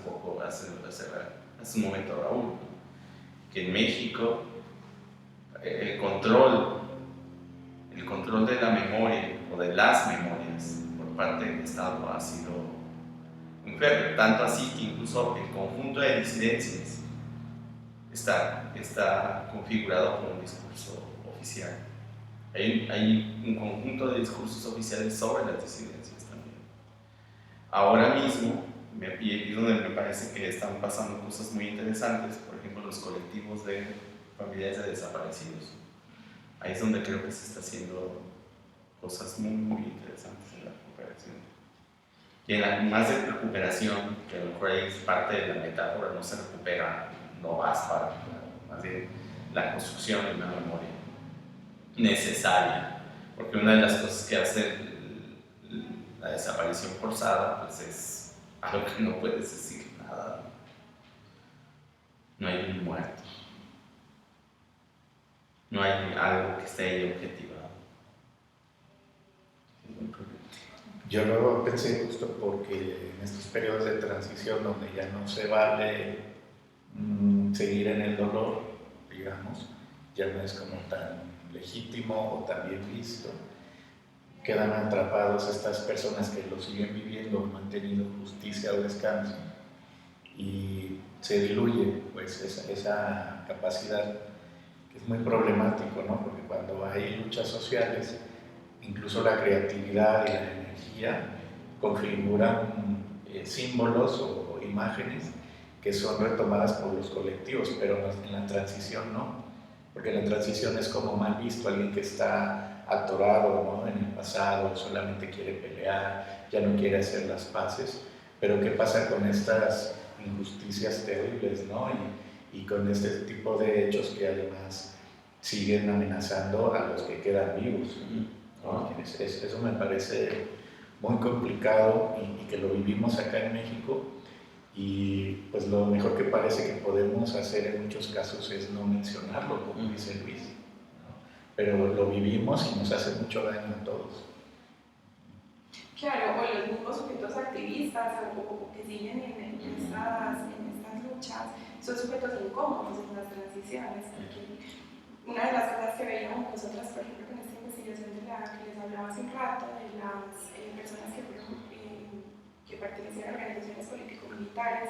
un momento Raúl, ¿no? Que en México el control de la memoria o de las memorias por parte del Estado ha sido muy férreo, tanto así que incluso el conjunto de disidencias está configurado por un discurso oficial. Hay un conjunto de discursos oficiales sobre las disidencias también. Ahora mismo, y es donde me parece que están pasando cosas muy interesantes, por ejemplo, los colectivos de familiares de desaparecidos. Ahí es donde creo que se está haciendo cosas muy interesantes en la recuperación. Y en la más de recuperación, que a lo mejor es parte de la metáfora, no se recupera, no basta, más bien la construcción de una memoria necesaria, porque una de las cosas que hace la desaparición forzada pues es algo que no puedes decir nada, no hay un muerto, no hay algo que esté ahí objetivado. Yo lo pensé justo porque en estos periodos de transición donde ya no se vale seguir en el dolor, digamos, ya no es como tan legítimo o tan bien visto, quedan atrapados estas personas que lo siguen viviendo, no han tenido justicia o descanso, y se diluye pues esa capacidad, que es muy problemático, ¿no? Porque cuando hay luchas sociales, incluso la creatividad y la energía configuran símbolos o imágenes que son retomadas por los colectivos, pero en la transición no, porque la transición es como mal visto, alguien que está atorado, ¿no? En el pasado, solamente quiere pelear, ya no quiere hacer las paces. Pero ¿qué pasa con estas injusticias terribles, ¿no? Y con este tipo de hechos que además siguen amenazando a los que quedan vivos, ¿no? Eso me parece muy complicado y que lo vivimos acá en México, y pues lo mejor que parece que podemos hacer en muchos casos es no mencionarlo, como dice Luis, ¿no? Pero lo vivimos y nos hace mucho daño a todos. Claro, o los mismos sujetos activistas o que siguen en estas luchas son sujetos incómodos en las transiciones, porque una de las cosas que veíamos nosotras, por ejemplo, con esta investigación de la que les hablaba hace un rato, de las personas que pertenecían a organizaciones político-militares,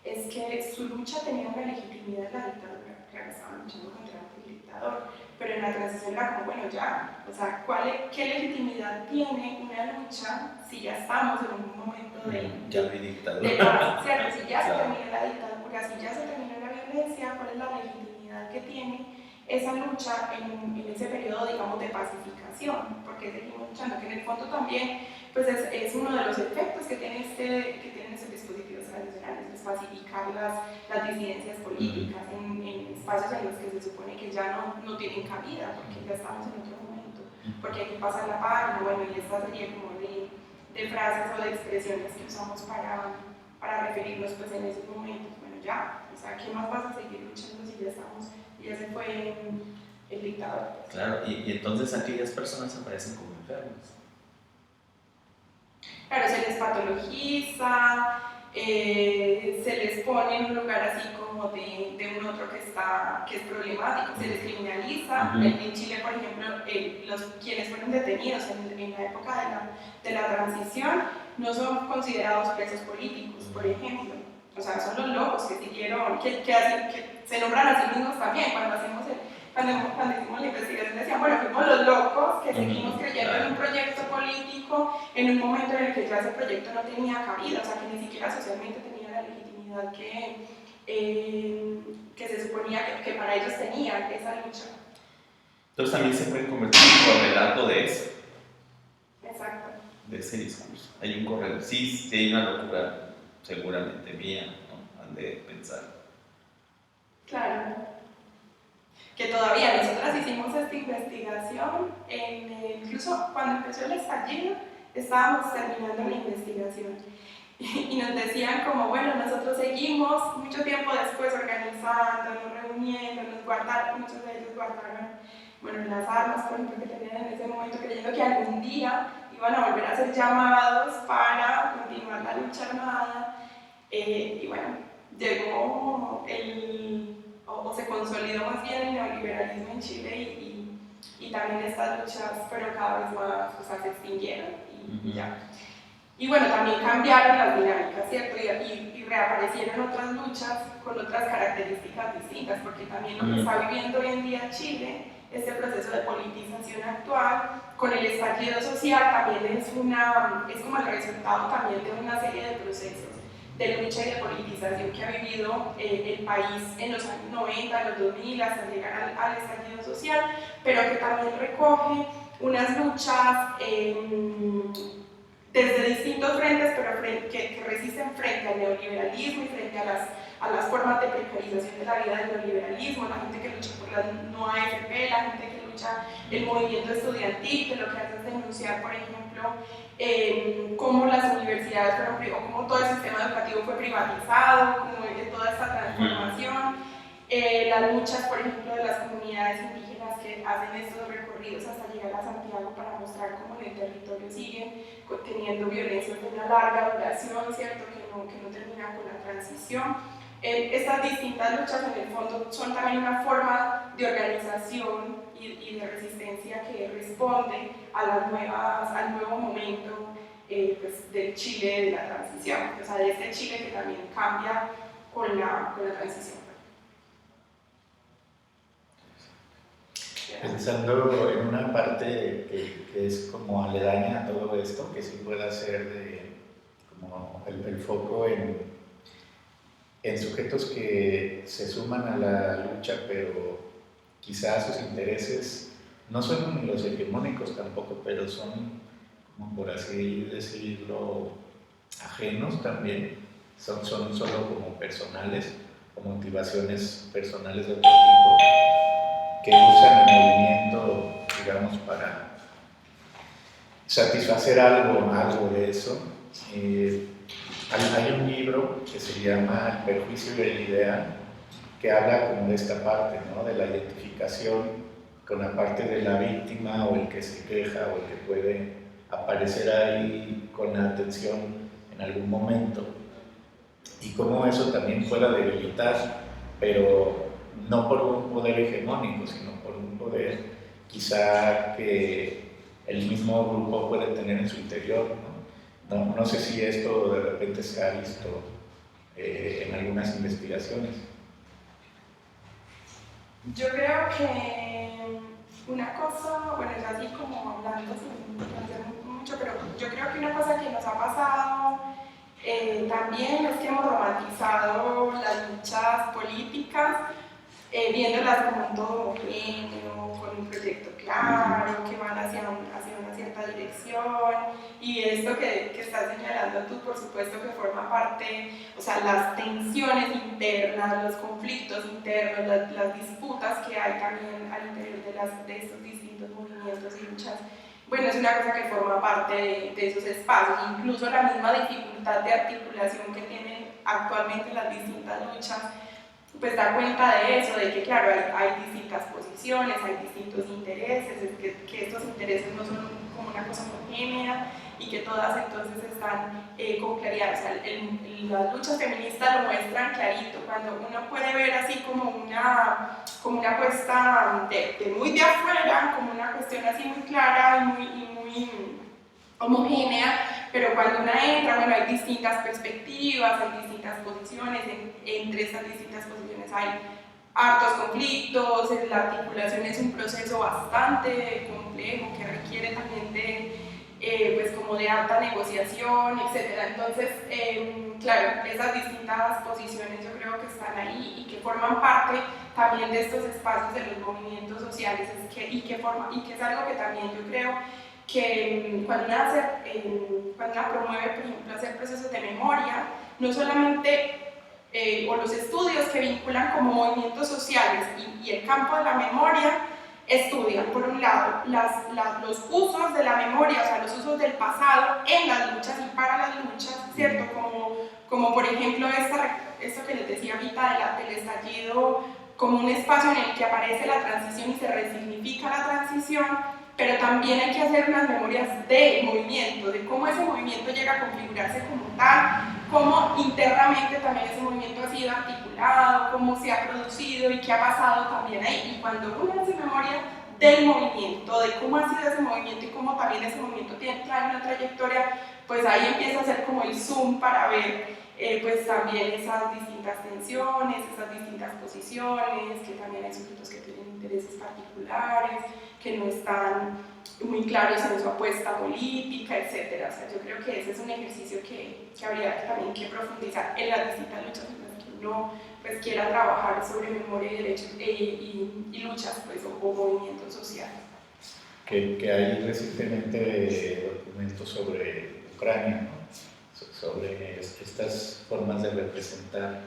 es que su lucha tenía una legitimidad en la dictadura, claro, estaban luchando contra el dictador, pero en la transición era como, bueno, ya, o sea, ¿qué legitimidad tiene una lucha si ya estamos en un momento Ya no hay dictadura. de paz, ¿cierto? Si ya se Claro. terminó la dictadura, si ya se terminó la violencia, ¿cuál es la legitimidad que tiene esa lucha en ese periodo, digamos, de pacificación? Porque seguimos luchando, que en el fondo también pues es uno de los efectos que tienen estos dispositivos tradicionales, es pacificar las disidencias políticas en espacios en los que se supone que ya no tienen cabida, porque ya estamos en otro momento, porque hay que pasar la página, bueno, y esta serie como de frases o de expresiones que usamos para referirnos pues en esos momentos, bueno ya, o sea, ¿qué más vas a seguir luchando si ya se fue el dictador? Pues? Claro, y entonces aquellas personas aparecen como enfermas. Claro, se les patologiza, se les pone en un lugar así como de un otro que es problemático, se les criminaliza. En Chile, por ejemplo, quienes fueron detenidos en la época de la transición no son considerados presos políticos, por ejemplo. O sea, son los locos que siguieron, que se nombran a sí mismos también. Cuando hicimos la investigación decían, bueno, fuimos los locos que seguimos creyendo en un proyecto político en un momento en el que ya ese proyecto no tenía cabida, o sea, que ni siquiera socialmente tenía la legitimidad que se suponía que para ellos tenían esa lucha. Entonces también se puede convertir en un correlato de eso. Exacto. De ese discurso. Hay un correlato. Sí, hay una locura seguramente mía, ¿no? Han de pensar. Claro. Que todavía nosotras hicimos esta investigación, incluso cuando empezó el estallido, estábamos terminando la investigación y nos decían como, bueno, nosotros seguimos mucho tiempo después organizándonos, reuniéndonos, muchos de ellos guardaron, bueno, las armas, por ejemplo, que tenían en ese momento, creyendo que algún día iban a volver a ser llamados para continuar la lucha armada, y bueno, llegó o se consolidó más bien el neoliberalismo en Chile y también estas luchas, pero cada vez más, o sea, se extinguieron y ya. Y bueno, también cambiaron las dinámicas, ¿cierto? Y reaparecieron otras luchas con otras características distintas, porque también lo que está viviendo hoy en día Chile, este proceso de politización actual, con el estallido social, también es como el resultado también de una serie de procesos de lucha y de politización que ha vivido el país en los años 90, en los 2000, hasta llegar al estallido social, pero que también recoge unas luchas desde distintos frentes, pero que resisten frente al neoliberalismo y frente a las formas de precarización de la vida del neoliberalismo, la gente que lucha por la no AFP, la gente que lucha el movimiento estudiantil, que lo que hace es denunciar, por ejemplo, cómo las universidades fueron, o cómo todo el sistema educativo fue privatizado, cómo toda esta transformación, las luchas, por ejemplo, de las comunidades indígenas que hacen estos recorridos hasta llegar a Santiago para mostrar cómo en el territorio siguen teniendo violencias de una larga duración, ¿cierto? Que no terminan con la transición. Estas distintas luchas en el fondo son también una forma de organización y de resistencia que responde al nuevo momento pues, del Chile de la transición, o sea, de este Chile que también cambia con la transición. Pensando en una parte que es como aledaña a todo esto, que sí pueda ser como el foco en sujetos que se suman a la lucha, pero quizás sus intereses no son los hegemónicos tampoco, pero son, como por así decirlo, ajenos también, son solo como personales, o motivaciones personales de otro tipo, que usan el movimiento, digamos, para satisfacer algo de eso. Hay un libro que se llama El perjuicio y el ideal, que habla como de esta parte, ¿no? De la identificación con la parte de la víctima o el que se queja o el que puede aparecer ahí con la atención en algún momento, y cómo eso también pueda debilitar, pero no por un poder hegemónico, sino por un poder quizá que el mismo grupo puede tener en su interior, ¿no? No sé si esto de repente se ha visto en algunas investigaciones. Yo creo que una cosa, bueno, ya así como hablando sin hacer mucho, pero yo creo que una cosa que nos ha pasado también es que hemos romantizado las luchas políticas, viéndolas como un todo homogéneo, con un proyecto claro, que van hacia una cierta dirección, y esto que estás señalando tú, por supuesto que forma parte, o sea, las tensiones internas, los conflictos internos, las disputas que hay también al interior de estos distintos movimientos y luchas. Bueno, es una cosa que forma parte de esos espacios, incluso la misma dificultad de articulación que tienen actualmente las distintas luchas, pues da cuenta de eso, de que claro, hay distintas posiciones, hay distintos intereses, que estos intereses no son como una cosa homogénea y que todas entonces están con claridad. O sea, las luchas feministas lo muestran clarito, cuando uno puede ver así como una puesta de muy de afuera, como una cuestión así muy clara y muy homogénea, pero cuando una entra, bueno, hay distintas perspectivas, hay distintas posiciones, entre estas distintas posiciones hay hartos conflictos, la articulación es un proceso bastante complejo que requiere también de, pues como de harta negociación, etc. Entonces, claro, esas distintas posiciones yo creo que están ahí y que forman parte también de estos espacios de los movimientos sociales y que es algo que también yo creo que cuando una promueve, por ejemplo, hacer procesos de memoria, no solamente, o los estudios que vinculan como movimientos sociales y el campo de la memoria, estudian, por un lado, los usos de la memoria, o sea, los usos del pasado en las luchas y para las luchas, ¿cierto? Como por ejemplo esto que les decía ahorita del estallido, como un espacio en el que aparece la transición y se resignifica la transición, pero también hay que hacer unas memorias de movimiento, de cómo ese movimiento llega a configurarse como tal, cómo internamente también ese movimiento ha sido articulado, cómo se ha producido y qué ha pasado también ahí. Y cuando uno hace memoria del movimiento, de cómo ha sido ese movimiento y cómo también ese movimiento trae una trayectoria, pues ahí empieza a ser como el zoom para ver pues también esas distintas tensiones, esas distintas posiciones, que también hay sujetos que tienen intereses particulares, que no están muy claros en su apuesta política, etc. O sea, yo creo que ese es un ejercicio que habría también que profundizar en las distintas luchas en las que uno pues, quiera trabajar sobre memoria y derechos y luchas pues, o movimientos sociales. Que hay recientemente documentos sobre Ucrania, ¿no? Sobre estas formas de representar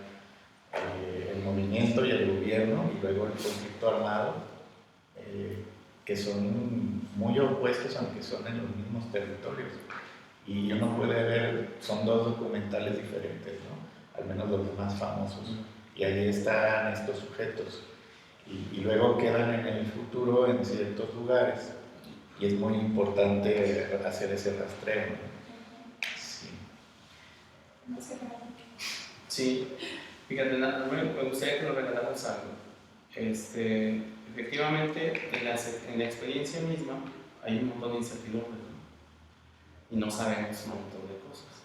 el movimiento y el gobierno y luego el conflicto armado, que son muy opuestos aunque son en los mismos territorios. Y uno puede ver, son dos documentales diferentes, ¿no? Al menos los más famosos. Y ahí están estos sujetos. Y luego quedan en el futuro en ciertos lugares. Y es muy importante hacer ese rastreo, ¿no? Sí, fíjate, me gustaría que nos regaláramos algo. Efectivamente, en la experiencia misma hay un montón de incertidumbres, ¿no? Y no sabemos un montón de cosas.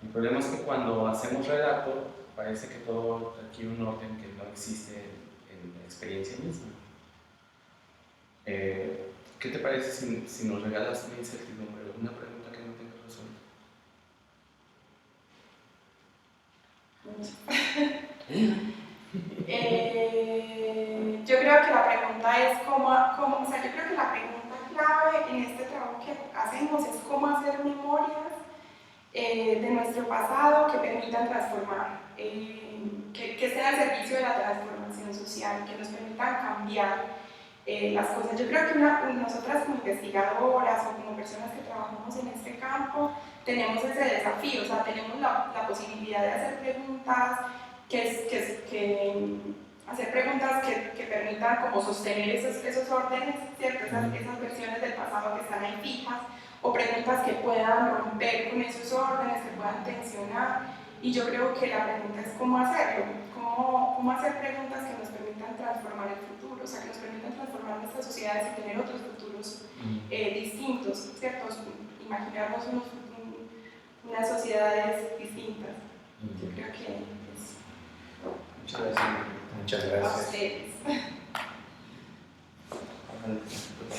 El problema es que cuando hacemos relato, parece que todo adquiere un orden que no existe en la experiencia misma. ¿Qué te parece si nos regalas una incertidumbre, una pregunta que no tengas resuelta? Yo creo que la pregunta es o sea, yo creo que la pregunta clave en este trabajo que hacemos es cómo hacer memorias de nuestro pasado que permitan transformar, que estén al servicio de la transformación social, que nos permitan cambiar las cosas. Yo creo que nosotras como investigadoras o como personas que trabajamos en este campo tenemos ese desafío, o sea, tenemos la posibilidad de hacer preguntas hacer preguntas que permitan como sostener esos órdenes, ¿cierto? Esas versiones del pasado que están ahí fijas, o preguntas que puedan romper con esos órdenes, que puedan tensionar. Y yo creo que la pregunta es cómo hacerlo, cómo hacer preguntas que nos permitan transformar el futuro, o sea, que nos permitan transformar nuestras sociedades y tener otros futuros distintos, ¿cierto? Imaginarnos unas sociedades distintas. Yo creo que Muchas gracias. Muchas A gracias. ustedes. Ojalá.